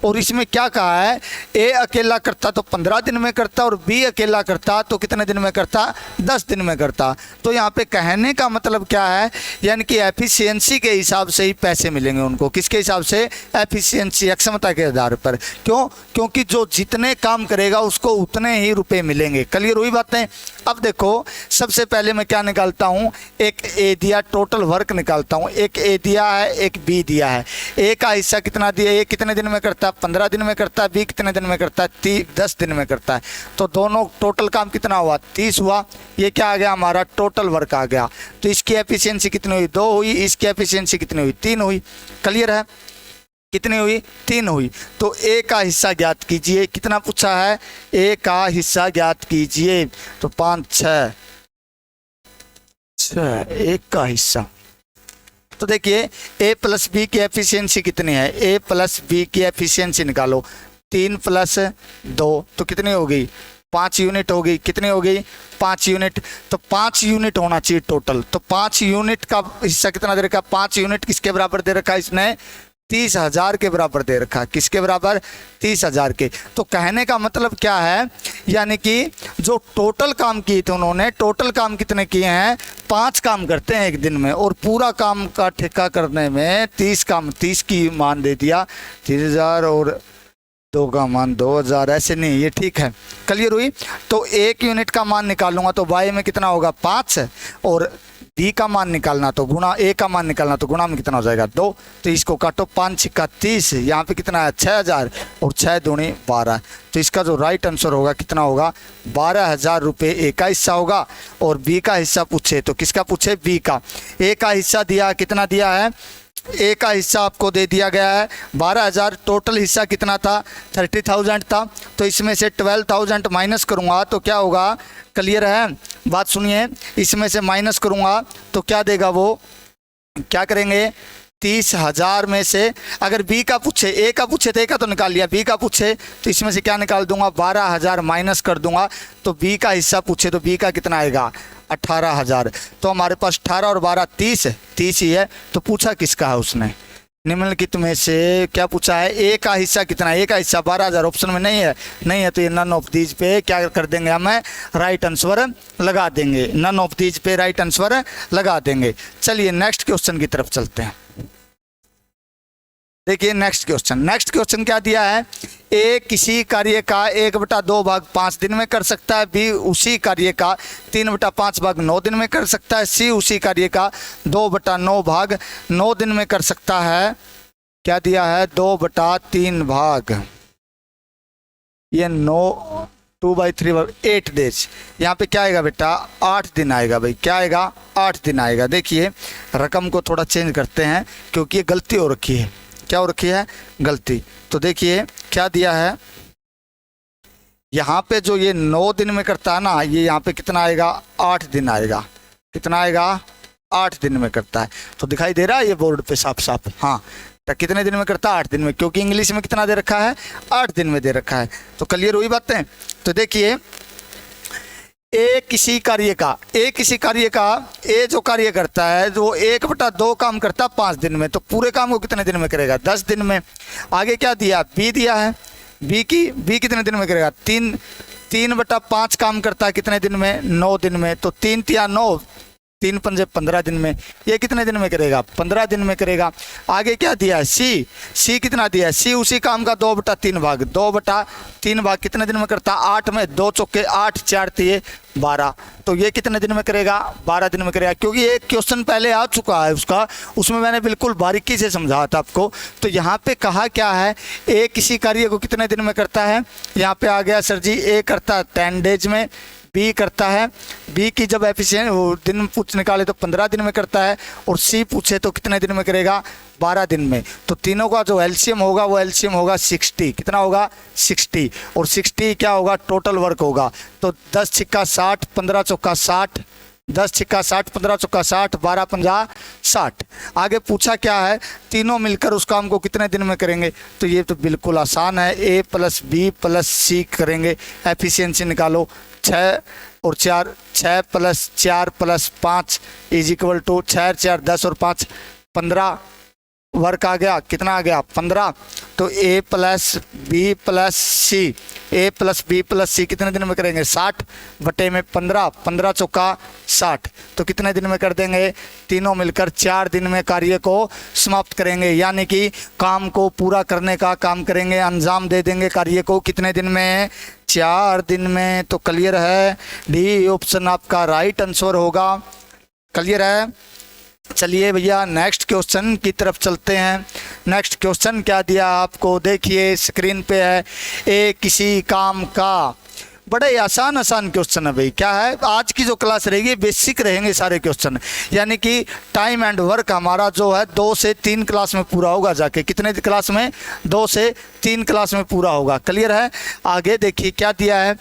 और इसमें क्या कहा है, ए अकेला करता तो 15 दिन में करता और बी अकेला करता तो कितने दिन में करता, 10 दिन में करता। तो यहाँ पे कहने का मतलब क्या है, यानी कि एफिशिएंसी के हिसाब से ही पैसे मिलेंगे उनको। किसके हिसाब से, एफिशिएंसी, अक्षमता के आधार पर। क्यों, क्योंकि जो जितने काम करेगा उसको उतने ही रुपए मिलेंगे। क्लियर हुई बातें। अब देखो सबसे पहले मैं क्या निकालता हूँ, एक ए दिया, टोटल वर्क निकालता हूँ। एक ए दिया है, एक बी दिया है। ए का हिस्सा कितना दिया, ए कितने दिन में करता है, 15 दिन में करता है। बी कितने दिन में करता है, 10 दिन में करता है। तो दोनों टोटल काम कितना हुआ, 30 हुआ। ये क्या आ गया, हमारा टोटल वर्क आ गया। तो इसकी एफिशिएंसी कितनी हुई, 2 हुई। इसकी एफिशिएंसी कितनी हुई, 3 हुई। क्लियर है, कितनी हुई, 3 हुई। तो ए का हिस्सा ज्ञात कीजिए। कितना पूछा है, ए का हिस्सा ज्ञात कीजिए। तो 5 6 एक का हिस्सा। तो देखिए ए प्लस बी की एफिशिएंसी कितनी है, ए प्लस बी की एफिशिएंसी निकालो। 3 + 2 तो कितनी हो गई, 5 यूनिट हो गई। कितनी हो गई, 5 यूनिट। तो 5 यूनिट होना चाहिए टोटल। तो 5 यूनिट का हिस्सा कितना दे रखा, 5 यूनिट किसके बराबर दे रखा है इसने, 30,000 के बराबर दे रखा। किसके बराबर, 30,000 के। तो कहने का मतलब क्या है, यानी कि जो टोटल काम किए थे उन्होंने, टोटल काम कितने किए हैं, 5 काम करते हैं एक दिन में, और पूरा काम का ठेका करने में 30 काम, 30 की मान दे दिया, 30,000 और 2 का मान 2,000। ऐसे नहीं, ये ठीक है। क्लियर हुई। तो 1 यूनिट का मान निकालूंगा तो वाई में कितना होगा, 5, और बी का मान निकालना तो गुणा, ए का मान निकालना तो गुणा में कितना हो जाएगा, 2। तो इसको काटो, 5 × 30, यहाँ पे कितना है, 6,000 और 6 दूनी 12। तो इसका जो राइट आंसर होगा कितना होगा, 12,000 रुपये ए का हिस्सा होगा। और बी का हिस्सा पूछे तो किसका पूछे, बी का। ए का हिस्सा दिया, कितना दिया है, ए का हिस्सा आपको दे दिया गया है 12,000। टोटल हिस्सा कितना था, 30,000 था। तो इसमें से 12,000 माइनस करूँगा तो क्या होगा, क्लियर है, बात सुनिए। इसमें से माइनस करूँगा तो क्या देगा, वो क्या करेंगे, 30,000 में से अगर बी का पूछे, ए का पूछे तो ए का तो निकाल लिया, बी का पूछे तो इसमें से क्या निकाल दूंगा, 12,000 माइनस कर दूंगा। तो बी का हिस्सा पूछे तो बी का कितना आएगा, 18,000। तो हमारे पास 18 और 12 30 ही है। तो पूछा किसका है उसने, निम्नलिखित में से क्या पूछा है, ए का हिस्सा कितना है, ए का हिस्सा 12,000 ऑप्शन में नहीं है, नहीं है। तो ये नन ऑफ दीज पे क्या कर देंगे, हमें राइट आंसर लगा देंगे। नन ऑफ दीज पे राइट आंसर लगा देंगे। चलिए नेक्स्ट क्वेश्चन की तरफ चलते हैं। देखिए नेक्स्ट क्वेश्चन क्या दिया है, ए किसी कार्य का 1/2 भाग 5 दिन में कर सकता है, बी उसी कार्य का 3/5 भाग 9 दिन में कर सकता है, सी उसी कार्य का 2/9 भाग 9 दिन में कर सकता है। क्या दिया है, 2/3 भाग, ये 9 2/3 8 डेज। यहाँ पे क्या आएगा बेटा, 8 दिन आएगा भाई। क्या आएगा, 8 दिन आएगा। देखिए रकम को थोड़ा चेंज करते हैं क्योंकि ये गलती हो रखी है। क्या हो रखी है, गलती। तो देखिए क्या दिया है, यहाँ पे जो ये 9 दिन में करता है ना, ये यहाँ पे कितना आएगा, 8 दिन आएगा। कितना आएगा, 8 दिन में करता है। तो दिखाई दे रहा है ये बोर्ड पे साफ साफ, हाँ। तो कितने दिन में करता है, 8 दिन में, क्योंकि इंग्लिश में कितना दे रखा है, 8 दिन में दे रखा है। तो क्लियर हुई बातें। तो देखिए ए किसी कार्य का, ए जो कार्य करता है वो 1/2 काम करता है 5 दिन में। तो पूरे काम को कितने दिन में करेगा, 10 दिन में। आगे क्या दिया, बी दिया है, बी कितने दिन में करेगा, 3/5 काम करता है कितने दिन में, 9 दिन में। तो 3 × 9 3 × 5 15 दिन में। ये कितने दिन में करेगा, 15 दिन में करेगा। आगे क्या दिया है, सी कितना दिया है, सी उसी काम का 2/3 भाग, 2/3 भाग कितने दिन में करता, 8 में, 2 चौके 8, 4 तिये 12। तो ये कितने दिन में करेगा, 12 दिन में करेगा। क्योंकि एक क्वेश्चन पहले आ चुका है उसका, उसमें मैंने बिल्कुल बारीकी से समझाया था आपको। तो यहाँ पे कहा क्या है, ए किसी कार्य को कितने दिन में करता है, यहाँ पे आ गया सर जी, ए करता है 10 डेज में, बी करता है, बी की जब एफिशिएंट दिन पूछ निकाले तो 15 दिन में करता है, और सी पूछे तो कितने दिन में करेगा, 12 दिन में। तो तीनों का जो एलसीएम होगा वो एलसीएम होगा 60। कितना होगा, 60। और 60 क्या होगा, टोटल वर्क होगा। तो 10 × 60, 15 × 60, 10 छिक्का 60, 15 चौका 60, 12 पंजा 60। आगे पूछा क्या है, तीनों मिलकर उस काम को कितने दिन में करेंगे। तो ये तो बिल्कुल आसान है, A plus B plus C करेंगे, एफिशिएंसी निकालो। 6 और 4, 6 plus 4 plus 5 is equal to 6 4 10 और 5 15 वर्क आ गया, कितना आ गया 15। तो ए प्लस बी प्लस सी, ए प्लस बी प्लस सी कितने दिन में करेंगे 60 बटे में 15, 15 चौका 60। तो कितने दिन में कर देंगे, तीनों मिलकर 4 दिन में कार्य को समाप्त करेंगे, यानी कि काम को पूरा करने का काम करेंगे, अंजाम दे देंगे कार्य को कितने दिन में, 4 दिन में। तो क्लियर है, डी ऑप्शन आपका राइट आंसर होगा। क्लियर है। चलिए भैया नेक्स्ट क्वेश्चन की तरफ चलते हैं। नेक्स्ट क्वेश्चन क्या दिया आपको, देखिए स्क्रीन पे है। ए किसी काम का, बड़े आसान क्वेश्चन है भाई। क्या है, आज की जो क्लास रहेगी बेसिक रहेंगे सारे क्वेश्चन, यानी कि टाइम एंड वर्क हमारा जो है 2 से 3 क्लास में पूरा होगा। जाके कितने क्लास में, 2 से 3 क्लास में पूरा होगा। क्लियर है। आगे देखिए क्या दिया है,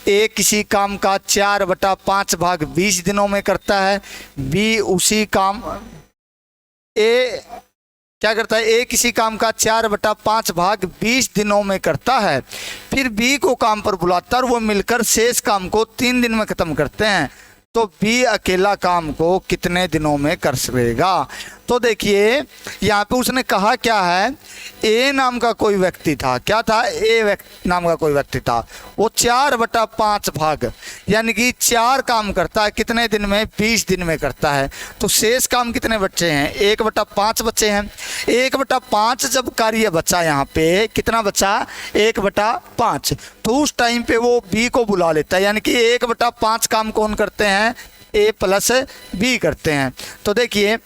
ए किसी काम का 4/5 भाग 20 दिनों में करता है। बी उसी काम, ए क्या करता है, ए किसी काम का 4/5 भाग 20 दिनों में करता है, फिर बी को काम पर बुलाता है और वो मिलकर शेष काम को 3 दिन में खत्म करते हैं। तो बी अकेला काम को कितने दिनों में कर सकेगा। तो देखिए यहाँ पे उसने कहा क्या है, ए नाम का कोई व्यक्ति था। क्या था, ए नाम का कोई व्यक्ति था, वो 4/5 भाग यानी कि 4 काम करता है कितने दिन में, 20 दिन में करता है। तो शेष काम कितने बच्चे हैं, 1/5 बच्चे हैं। 1/5 जब कार्य बचा, यहाँ पे कितना बचा, 1/5। तो उस टाइम पे वो बी को बुला लेता है, यानी कि 1/5 काम कौन करते हैं, ए प्लस बी करते हैं। तो देखिए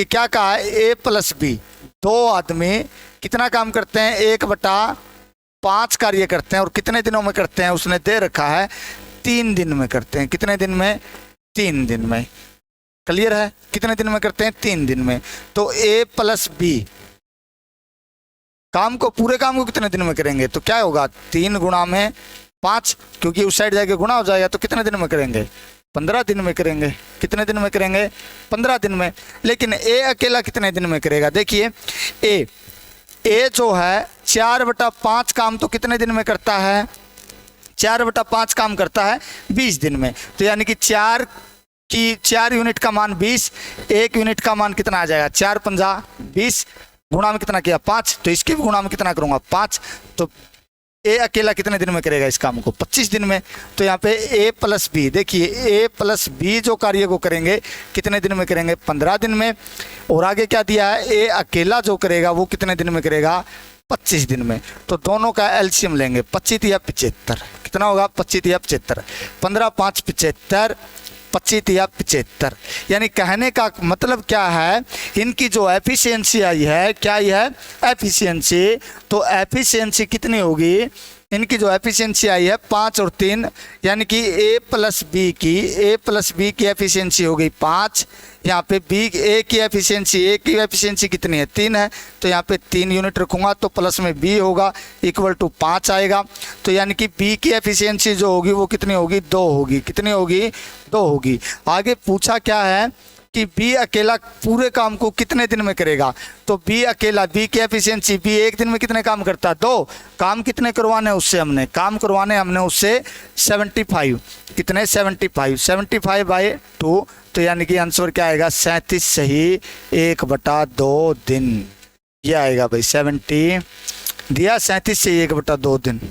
क्या कहा है, ए प्लस बी 2 आदमी कितना काम करते हैं, 1/5 कार्य करते हैं और कितने दिनों में करते हैं, उसने दे रखा है 3 दिन में करते हैं। कितने दिन में, 3 दिन में। क्लियर है, कितने दिन में करते हैं, 3 दिन में। तो ए प्लस बी काम को, पूरे काम को कितने दिन में करेंगे, तो क्या होगा 3 गुणा में 5, क्योंकि उस साइड जाके गुणा हो जाएगा। तो कितने दिन में करेंगे, 15 दिन में करेंगे। कितने दिन में करेंगे, 15 दिन में। लेकिन ए अकेला कितने दिन में करेगा, देखिए ए जो है 4/5 काम तो कितने दिन में करता है, 4/5 काम करता है 20 दिन में। तो यानी कि 4 यूनिट का मान 20, 1 यूनिट का मान कितना आ जाएगा, 4 पंजा 20, गुणा में कितना किया 5, तो इसके भी गुणा में कितना करूंगा 5। तो ए अकेला कितने दिन में करेगा इस काम को, 25 दिन में। तो यहाँ पे ए प्लस बी, देखिए ए प्लस बी जो कार्य को करेंगे कितने दिन में करेंगे, 15 दिन में। और आगे क्या दिया है, ए अकेला जो करेगा वो कितने दिन में करेगा, 25 दिन में। तो दोनों का एलसीएम लेंगे, 25 या 75, कितना होगा 25 या 75, 15 5 75, 25 या 75। यानी कहने का मतलब क्या है, इनकी जो एफिशिएंसी आई है, क्या आई है एफिशिएंसी, तो एफिशिएंसी कितनी होगी, इनकी जो एफिशिएंसी आई है 5 और 3, यानी कि ए प्लस बी की एफिशिएंसी हो गई 5। यहाँ पे बी ए की एफिशिएंसी कितनी है, 3 है। तो यहाँ पे 3 यूनिट रखूँगा तो प्लस में बी होगा इक्वल टू 5 आएगा। तो यानी कि बी की एफिशिएंसी जो होगी वो कितनी होगी, 2 होगी। कितनी होगी, 2 होगी। आगे पूछा क्या है कि बी अकेला पूरे काम को कितने दिन में करेगा। तो बी अकेला, बी की एफिशिएंसी, बी एक दिन में कितने काम करता है, 2 काम। कितने करवाने उससे, हमने काम करवाने हमने उससे 75, कितने 75/2। तो यानी कि आंसर क्या आएगा 37 सही 1/2 दिन, ये आएगा भाई 70 दिया, 37 से 1/2 दिन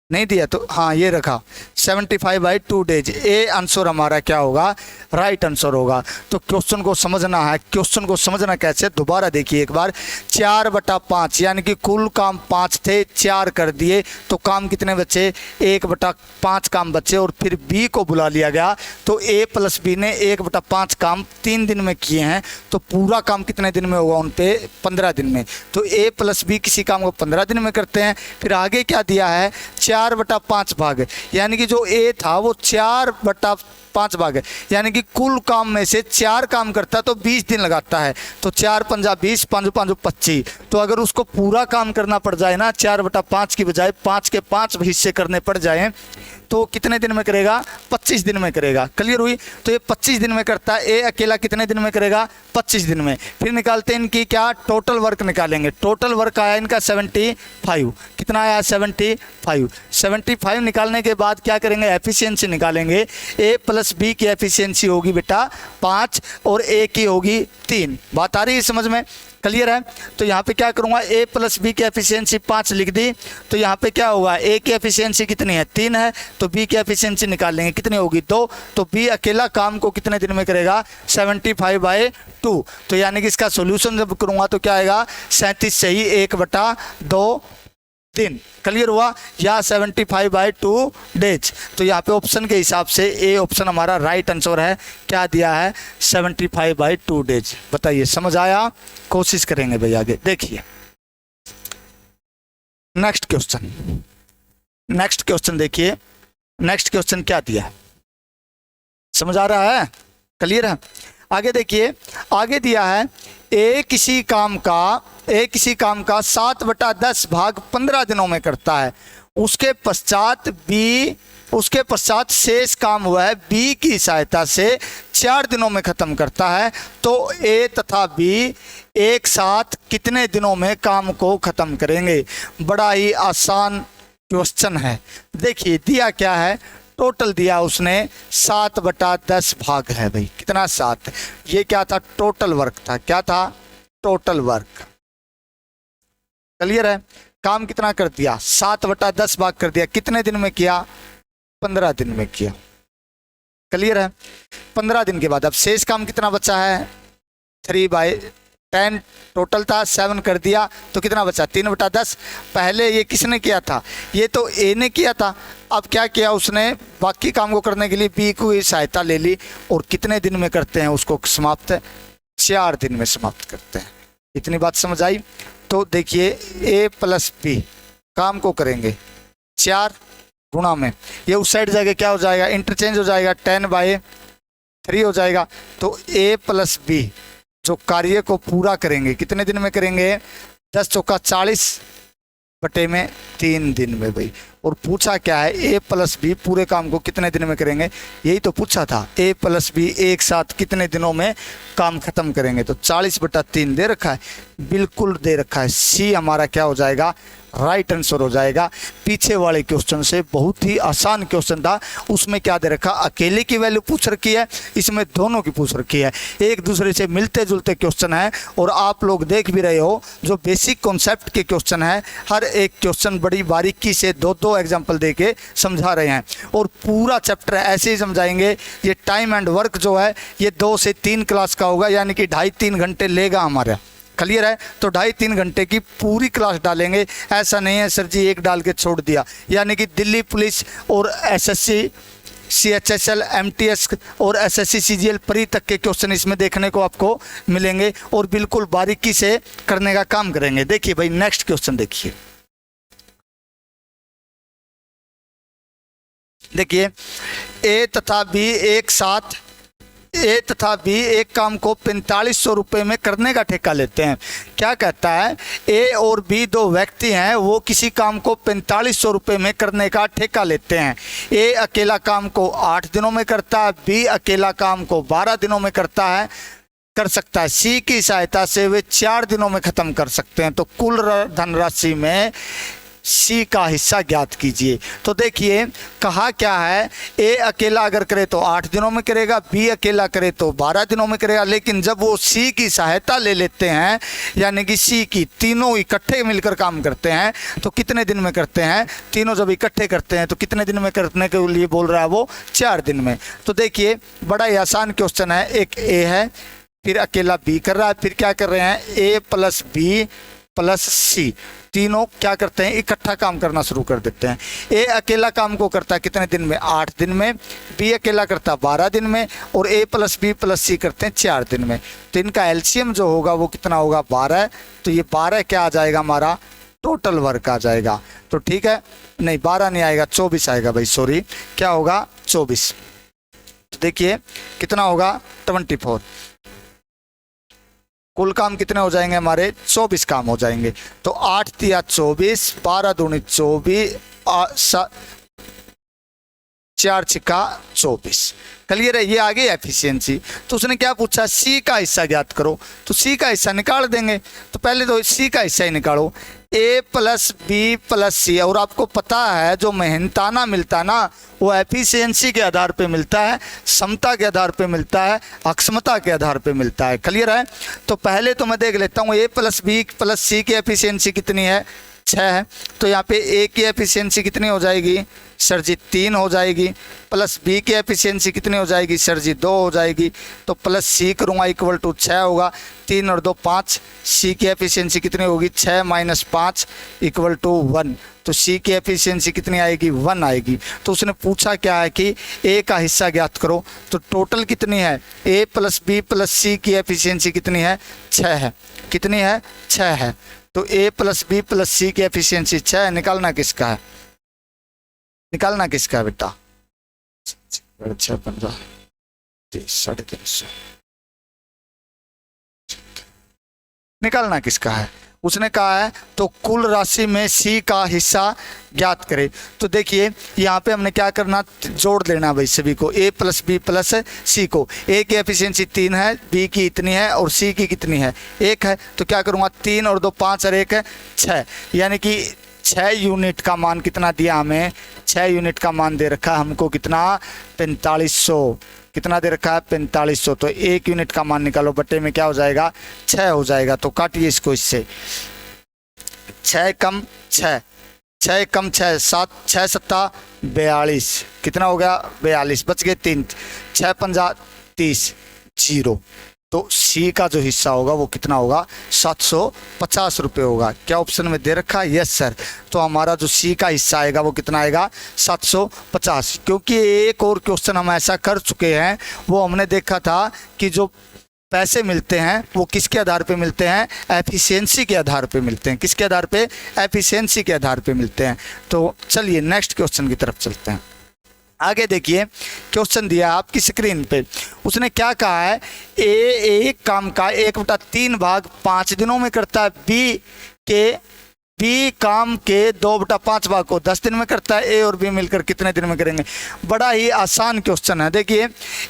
नहीं दिया तो हाँ ये रखा 75/2 डेज। ए आंसर हमारा क्या होगा, राइट आंसर होगा। तो क्वेश्चन को समझना है, क्वेश्चन को समझना कैसे, दोबारा देखिए एक बार। 4/5 यानी कि कुल काम 5 थे, 4 कर दिए तो काम कितने बचे, 1/5 काम बचे। और फिर बी को बुला लिया गया तो ए प्लस बी ने 1/5 काम 3 दिन में किए हैं। तो पूरा काम कितने दिन में होगा उन पे, 15 दिन में। तो ए प्लस बी किसी काम को 15 दिन में करते हैं। फिर आगे क्या दिया है, 4/5 भाग, यानी कि जो ए था वो 4/5 5 भाग है, यानी कि कुल काम में से 4 काम करता है तो 20 दिन लगाता है। तो 4 पंजा 20, 5 5 25। तो अगर उसको पूरा काम करना पड़ जाए ना, 4/5 की बजाय 5 के 5 हिस्से करने पड़ जाए, तो कितने दिन में करेगा? 25 दिन में करेगा। क्लियर हुई? तो ये 25 दिन में करता है। ए अकेला कितने दिन में करेगा? 25 दिन में। फिर निकालते हैं इनकी क्या टोटल वर्क निकालेंगे। टोटल वर्क आया इनका 75। कितना आया? 75। 75 निकालने के बाद क्या करेंगे? एफिशिएंसी निकालेंगे। ए प्लस बी की एफिशिएंसी होगी बेटा 5 और ए की होगी 3। बात आ रही है समझ में? क्लियर है? तो यहाँ पे क्या करूँगा, ए प्लस बी की एफिशिएंसी 5 लिख दी। तो यहाँ पे क्या होगा, ए की एफिशिएंसी कितनी है? 3 है। तो बी की एफिशिएंसी निकाल लेंगे, कितनी होगी? 2। तो बी अकेला काम को कितने दिन में करेगा? 75/2। तो यानी कि इसका सोल्यूशन जब करूँगा तो क्या आएगा? 37 सही 1/2 दिन। क्लियर हुआ? या 75/2 डेज। तो यहाँ पे ऑप्शन के हिसाब से ए ऑप्शन हमारा राइट आंसर है। क्या दिया है? 75/2 डेज। बताइए समझ आया? कोशिश करेंगे भाई आगे। देखिए नेक्स्ट क्वेश्चन देखिए। नेक्स्ट क्वेश्चन क्या दिया है, समझ आ रहा है? क्लियर है? आगे देखिए, आगे दिया है ए किसी काम का 7/10 भाग 15 दिनों में करता है। उसके पश्चात शेष काम हुआ है बी की सहायता से 4 दिनों में खत्म करता है। तो ए तथा बी एक साथ कितने दिनों में काम को खत्म करेंगे? बड़ा ही आसान क्वेश्चन है। देखिए दिया क्या है, टोटल दिया उसने 7/10 भाग है भाई। कितना? 7। ये क्या था? टोटल वर्क था। क्या था? Total work. क्लियर है? काम कितना कर दिया? 7/10 भाग कर दिया। कितने दिन में किया? 15 दिन में किया। क्लियर है? 15 दिन के बाद अब शेष काम कितना बचा है? 3/10 टोटल था, 7 कर दिया तो कितना बचा? 3/10। पहले ये किसने किया था? ये तो ए ने किया था। अब क्या किया उसने? बाकी काम को करने के लिए बी को सहायता ले ली। और कितने दिन में करते हैं उसको समाप्त? 4 दिन में समाप्त करते हैं। इतनी बात समझ आई? तो देखिए ए प्लस बी काम को करेंगे 4 गुणा में, ये उस साइड जाएगा, क्या हो जाएगा? इंटरचेंज हो जाएगा, 10/3 हो जाएगा। तो ए प्लस बी जो कार्य को पूरा करेंगे कितने दिन में करेंगे? 10 चौका 40/3 दिन में भाई। और पूछा क्या है? ए प्लस बी पूरे काम को कितने दिन में करेंगे? यही तो पूछा था। ए प्लस बी एक साथ कितने दिनों में काम खत्म करेंगे? तो 40/3 दे रखा है, बिल्कुल दे रखा है। सी हमारा क्या हो जाएगा? राइट आंसर हो जाएगा। पीछे वाले क्वेश्चन से बहुत ही आसान क्वेश्चन था, उसमें क्या दे रखा? अकेले की वैल्यू पूछ रखी है, इसमें दोनों की पूछ रखी है। एक दूसरे से मिलते जुलते क्वेश्चन है। और आप लोग देख भी रहे हो जो बेसिक कॉन्सेप्ट के क्वेश्चन है, हर एक क्वेश्चन बड़ी बारीकी से 2-2 एग्जाम्पल दे के समझा रहे हैं। और पूरा चैप्टर ऐसे ही समझाएंगे। ये टाइम एंड वर्क जो है ये 2 से 3 क्लास का होगा, यानी कि 2.5-3 घंटे लेगा हमारा। क्लियर है? तो 2.5-3 घंटे की पूरी क्लास डालेंगे। ऐसा नहीं है सर जी एक डाल के छोड़ दिया। यानी कि दिल्ली पुलिस और एसएससी CHSL MTS और SSC CGL प्री तक के क्वेश्चन इसमें देखने को आपको मिलेंगे और बिल्कुल बारीकी से करने का काम करेंगे। देखिए भाई नेक्स्ट क्वेश्चन देखिए। देखिए ए तथा बी एक काम को 4500 रुपये में करने का ठेका लेते हैं। क्या कहता है? ए और बी 2 व्यक्ति हैं, वो किसी काम को 4500 रुपये में करने का ठेका लेते हैं। ए अकेला काम को 8 दिनों में करता है, बी अकेला काम को 12 दिनों में कर सकता है। सी की सहायता से वे 4 दिनों में ख़त्म कर सकते हैं। तो कुल धनराशि में सी का हिस्सा ज्ञात कीजिए। तो देखिए कहा क्या है? ए अकेला अगर करे तो 8 दिनों में करेगा, बी अकेला करे तो 12 दिनों में करेगा। लेकिन जब वो सी की सहायता ले लेते हैं, यानी कि सी की तीनों इकट्ठे मिलकर काम करते हैं, तो कितने दिन में करते हैं? तीनों जब इकट्ठे करते हैं तो कितने दिन में करने के लिए बोल रहा है वो? 4 दिन में। तो देखिए बड़ा ही आसान क्वेश्चन है। एक ए है, फिर अकेला बी कर रहा है, फिर क्या कर रहे हैं? ए प्लस बी प्लस सी तीनों क्या करते हैं? इकट्ठा काम करना शुरू कर देते हैं। ए अकेला काम को करता है कितने दिन में? 8 दिन में। बी अकेला करता है 12 दिन में। और ए प्लस बी प्लस सी करते हैं 4 दिन में। तो इनका एलसीएम जो होगा वो कितना होगा? 12। तो ये 12 क्या आ जाएगा? हमारा टोटल वर्क आ जाएगा। तो ठीक है, नहीं 12 नहीं आएगा, 24 आएगा भाई, सॉरी। क्या होगा? 24। तो देखिए कितना होगा 24। कुल काम कितने हो जाएंगे हमारे 24 काम हो जाएंगे। तो 8 तिया 24, 12 दूनी 24, 4 छिक्का 24। क्लियर है, ये आ गई एफिशिएंसी। तो उसने क्या पूछा, सी का हिस्सा ज्ञात करो। तो सी का हिस्सा निकाल देंगे। तो पहले तो सी का हिस्सा ही निकालो, ए प्लस बी प्लस सी। और आपको पता है जो मेहनताना मिलता है ना वो एफिशिएंसी के आधार पे मिलता है, समता के आधार पे मिलता है, अक्षमता के आधार पे मिलता है। क्लियर है। तो पहले तो मैं देख लेता हूँ ए प्लस बी प्लस सी की एफिशिएंसी कितनी है, 6 है। तो यहाँ पे ए की एफिशिएंसी कितनी हो जाएगी सर जी, 3 हो जाएगी। प्लस बी की एफिशिएंसी कितनी हो जाएगी सर जी, 2 हो जाएगी। तो प्लस सी करूँगा इक्वल टू 6 होगा, 3 और 2 5। सी की एफिशिएंसी कितनी होगी, 6 माइनस 5 इक्वल टू 1। तो सी की एफिशिएंसी कितनी आएगी, 1 आएगी। तो उसने पूछा क्या है कि ए का हिस्सा ज्ञात करो। तो टोटल कितनी है, ए प्लस बी प्लस सी की एफिशिएंसी कितनी है, 6 है। कितनी है, 6 है। तो ए प्लस बी प्लस सी की एफिशिएंसी 6 है। निकालना किसका है, निकालना किसका है बेटा, 6 15 30 350। निकालना किसका है, उसने कहा है तो कुल राशि में सी का हिस्सा ज्ञात करें। तो देखिए यहाँ पे हमने क्या करना, जोड़ लेना भाई सभी को, ए प्लस बी प्लस सी को। ए की एफिशिएंसी 3 है, बी की इतनी है और सी की कितनी है, 1 है। तो क्या करूँगा, 3 और 2 5 और 1 है 6। यानी कि 6 यूनिट का मान कितना दिया हमें, 6 यूनिट का मान दे रखा है हमको कितना, 4500। कितना दे रखा है, 4500। तो 1 यूनिट का मान निकालो, बट्टे में क्या हो जाएगा, 6 हो जाएगा। तो काटिए इसको इससे, 6 कम 6, 6 कम 6 7, 6 7 42। कितना हो गया, 42। बच गए 3, 6 पंजा 30 0। तो सी का जो हिस्सा होगा वो कितना होगा, 750 रुपये होगा। क्या ऑप्शन में दे रखा है, यस सर। तो हमारा जो सी का हिस्सा आएगा वो कितना आएगा, 750। क्योंकि एक और क्वेश्चन हम ऐसा कर चुके हैं, वो हमने देखा था कि जो पैसे मिलते हैं वो किसके आधार पे मिलते हैं, एफिशिएंसी के आधार पे मिलते हैं। किसके आधार पे, एफिशिएंसी के आधार पे मिलते हैं। तो चलिए नेक्स्ट क्वेश्चन की तरफ चलते हैं। आगे देखिए क्वेश्चन दिया आपकी स्क्रीन पे, उसने क्या कहा है, ए एक काम का 1/3 भाग 5 दिनों में करता है, बी काम के 2/5 भाग को 10 दिन में करता है। ए और बी मिलकर कितने दिन में करेंगे। बड़ा ही आसान क्वेश्चन है। देखिए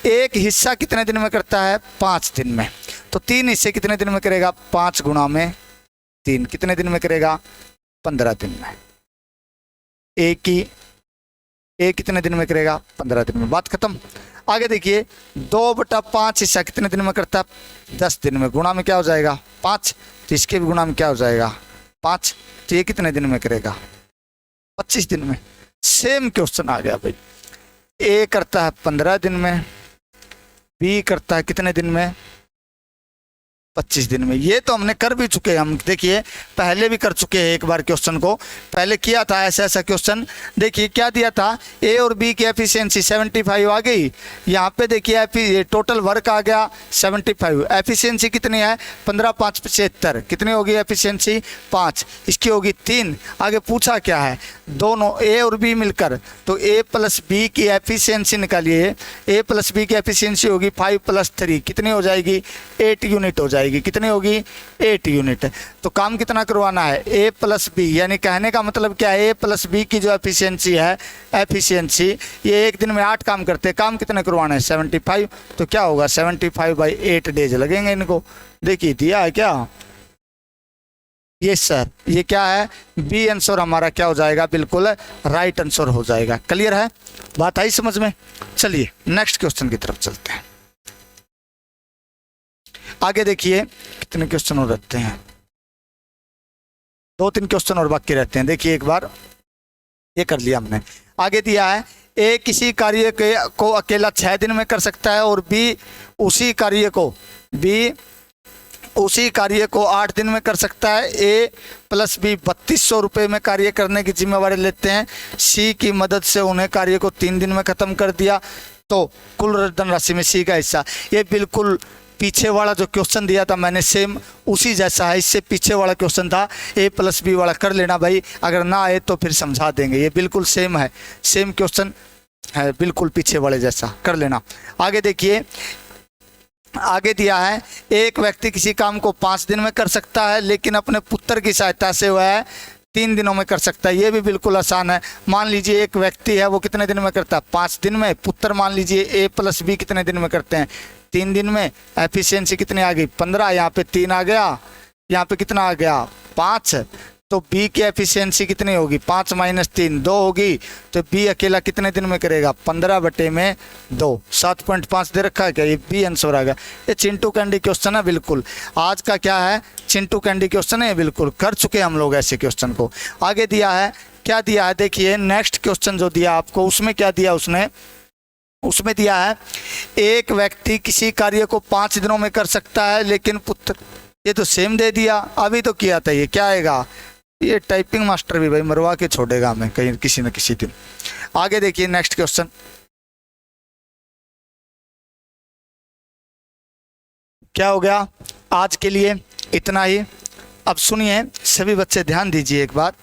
एक हिस्सा कितने दिन में करता है, 5 दिन में। तो 3 हिस्से कितने दिन में करेगा, 5 गुणा में 3 कितने दिन में करेगा, 15 दिन में। ए कितने दिन में करेगा, 15 दिन में। बात खत्म। आगे देखिए 2/5 हिस्सा कितने दिन में करता है, 10 दिन में। गुणा में क्या हो जाएगा, 5। तो इसके भी गुणा में क्या हो जाएगा, 5। तो ये कितने दिन में करेगा, 25 दिन में। सेम क्वेश्चन आ गया भाई। ए करता है 15 दिन में, बी करता है कितने दिन में, 25 दिन में। ये तो हमने कर भी चुके हैं हम, देखिए पहले भी कर चुके हैं एक बार क्वेश्चन को, पहले किया था ऐसा क्वेश्चन। देखिए क्या दिया था, ए और बी की एफिशिएंसी 75 आ गई। यहाँ पे देखिए टोटल वर्क आ गया 75। एफिशिएंसी कितनी है, 15 5 75। कितनी होगी एफिशिएंसी, 5। इसकी होगी 3। आगे पूछा क्या है, दोनों ए और बी मिलकर, तो ए प्लस बी की एफिशिएंसी निकालिए। ए प्लस बी की एफिशिएंसी होगी 5 + 3 कितनी हो जाएगी, 8 यूनिट हो जाएगी। कितनी होगी, 8 यूनिट। तो काम कितना करवाना है, ए प्लस बी। यानी कहने का मतलब क्या है, ए प्लस बी की जो एफिशिएंसी है, एफिशिएंसी ये एक दिन में 8 काम करते हैं, काम कितने करवाना है, 75। तो क्या होगा, 75/8 डेज लगेंगे इनको। देखिए दिया है क्या, ये सर ये क्या है, बी आंसर हमारा क्या हो जाएगा, बिल्कुल राइट आंसर हो जाएगा। क्लियर है, बात आई समझ में। चलिए नेक्स्ट क्वेश्चन की तरफ चलते हैं। आगे देखिए कितने क्वेश्चन और रहते हैं, 2-3 क्वेश्चन और बाकी रहते हैं। देखिए एक बार ये कर लिया हमने। आगे दिया है, ए किसी कार्य को अकेला 6 दिन में कर सकता है और बी उसी कार्य को 8 दिन में कर सकता है। ए प्लस बी 3200 रुपये में कार्य करने की जिम्मेवारी लेते हैं। सी की मदद से उन्हें कार्य को 3 दिन में ख़त्म कर दिया, तो कुल धनराशि में सी का हिस्सा। ये बिल्कुल पीछे वाला जो क्वेश्चन दिया था मैंने सेम उसी जैसा है। इससे पीछे वाला क्वेश्चन था ए प्लस बी वाला, कर लेना भाई, अगर ना आए तो फिर समझा देंगे। ये बिल्कुल सेम है, सेम क्वेश्चन है, बिल्कुल पीछे वाले जैसा कर लेना। आगे देखिए, आगे दिया है एक व्यक्ति किसी काम को 5 दिन में कर सकता है, लेकिन अपने पुत्र की सहायता से वह 3 दिनों में कर सकता है। ये भी बिल्कुल आसान है। मान लीजिए एक व्यक्ति है, वो कितने दिन में करता है? 5 दिन में। पुत्र मान लीजिए A+B कितने दिन में करते हैं? 3 दिन में। एफिशिएंसी कितनी आ गई? 15। यहाँ पे 3 आ गया, यहाँ पे कितना आ गया? 5। तो B की एफिशिएंसी कितनी होगी? 5 - 3 2 होगी। तो B अकेला कितने दिन में करेगा? 15/2। 7.5 दे रखा है क्या? ये B आंसर आ गया। ये चिंटू कैंडी क्वेश्चन है, बिल्कुल आज का क्या है, चिंटू कैंडी क्वेश्चन है, बिल्कुल कर चुके हम लोग ऐसे क्वेश्चन को। आगे दिया है, क्या दिया है देखिए, नेक्स्ट क्वेश्चन जो दिया आपको उसमें क्या दिया उसने, उसमें दिया है एक व्यक्ति किसी कार्य को 5 दिनों में कर सकता है, लेकिन पुत्र, ये तो सेम दे दिया, अभी तो किया था। ये क्या आएगा? ये टाइपिंग मास्टर भी भाई मरवा के छोड़ेगा हमें कहीं किसी न किसी दिन। आगे देखिए नेक्स्ट क्वेश्चन, क्या हो गया? आज के लिए इतना ही। अब सुनिए सभी बच्चे, ध्यान दीजिए एक बात।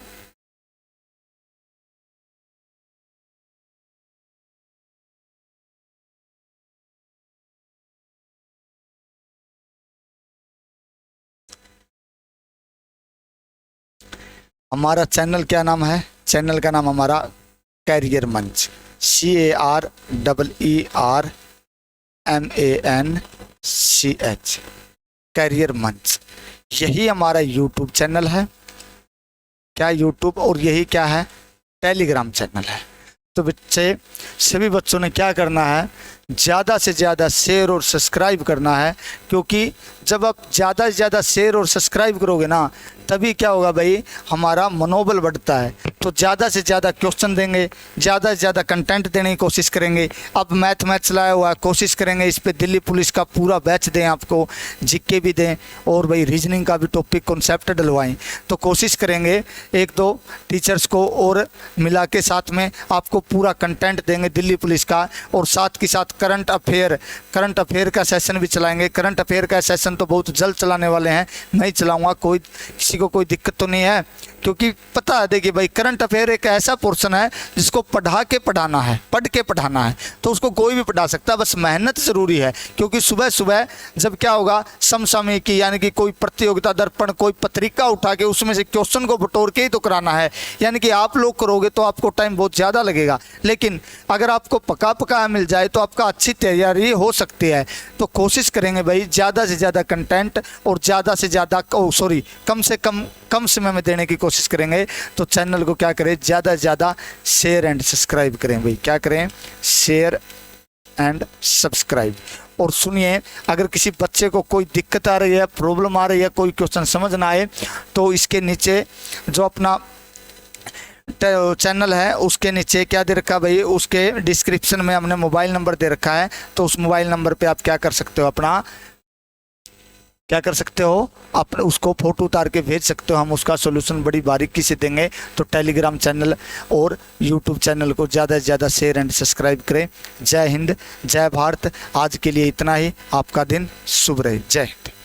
हमारा चैनल क्या नाम है? चैनल का नाम हमारा कैरियर मंच, CAREERMANCH, कैरियर मंच। यही हमारा यूट्यूब चैनल है। क्या यूट्यूब? और यही क्या है? टेलीग्राम चैनल है। तो बच्चे, सभी बच्चों ने क्या करना है? ज़्यादा से ज़्यादा शेयर और सब्सक्राइब करना है, क्योंकि जब आप ज़्यादा से ज़्यादा शेयर और सब्सक्राइब करोगे ना, तभी क्या होगा भाई, हमारा मनोबल बढ़ता है। तो ज़्यादा से ज़्यादा क्वेश्चन देंगे, ज़्यादा से ज़्यादा कंटेंट देने की कोशिश करेंगे। अब मैथ लाया हुआ है, कोशिश करेंगे इस पर दिल्ली पुलिस का पूरा बैच दें आपको, जीके भी दें, और भाई रीजनिंग का भी टॉपिक कॉन्सेप्ट डलवाएं। तो कोशिश करेंगे 1-2 टीचर्स को और मिला के साथ में आपको पूरा कंटेंट देंगे दिल्ली पुलिस का, और साथ के साथ करंट अफेयर का सेशन भी चलाएंगे। करंट अफेयर का सेशन तो बहुत जल्द चलाने वाले हैं, मैं ही चलाऊँगा, कोई किसी को कोई दिक्कत तो नहीं है, क्योंकि पता है देखिए भाई, करंट अफेयर एक ऐसा पोर्शन है जिसको पढ़ के पढ़ाना है, तो उसको कोई भी पढ़ा सकता है, बस मेहनत ज़रूरी है। क्योंकि सुबह सुबह जब क्या होगा, समसामयिकी यानी कि कोई प्रतियोगिता दर्पण, कोई पत्रिका उठा के उसमें से क्वेश्चन को बटोर के ही तो कराना है, यानी कि आप लोग करोगे तो आपको टाइम बहुत ज़्यादा लगेगा। लेकिन अगर आपको पका मिल जाए तो आपका अच्छी तैयारी हो सकती है। तो कोशिश करेंगे भाई ज़्यादा से ज़्यादा कंटेंट और ज़्यादा से ज़्यादा कम समय में देने की कोशिश करेंगे। तो चैनल को क्या करें, ज़्यादा से ज़्यादा शेयर एंड सब्सक्राइब करें भाई। क्या करें? Share and subscribe. और सुनिए, अगर किसी बच्चे को कोई दिक्कत आ रही है, प्रॉब्लम आ रही है, कोई क्वेश्चन समझ ना आए, तो इसके नीचे जो अपना चैनल है उसके नीचे क्या दे रखा है भाई, उसके डिस्क्रिप्शन में हमने मोबाइल नंबर दे रखा है। तो उस मोबाइल नंबर पे आप क्या कर सकते हो, अपने उसको फोटो उतार के भेज सकते हो। हम उसका सोल्यूशन बड़ी बारीकी से देंगे। तो टेलीग्राम चैनल और यूट्यूब चैनल को ज़्यादा से ज़्यादा शेयर एंड सब्सक्राइब करें। जय हिंद, जय भारत। आज के लिए इतना ही। आपका दिन शुभ रहे। जय हिंद।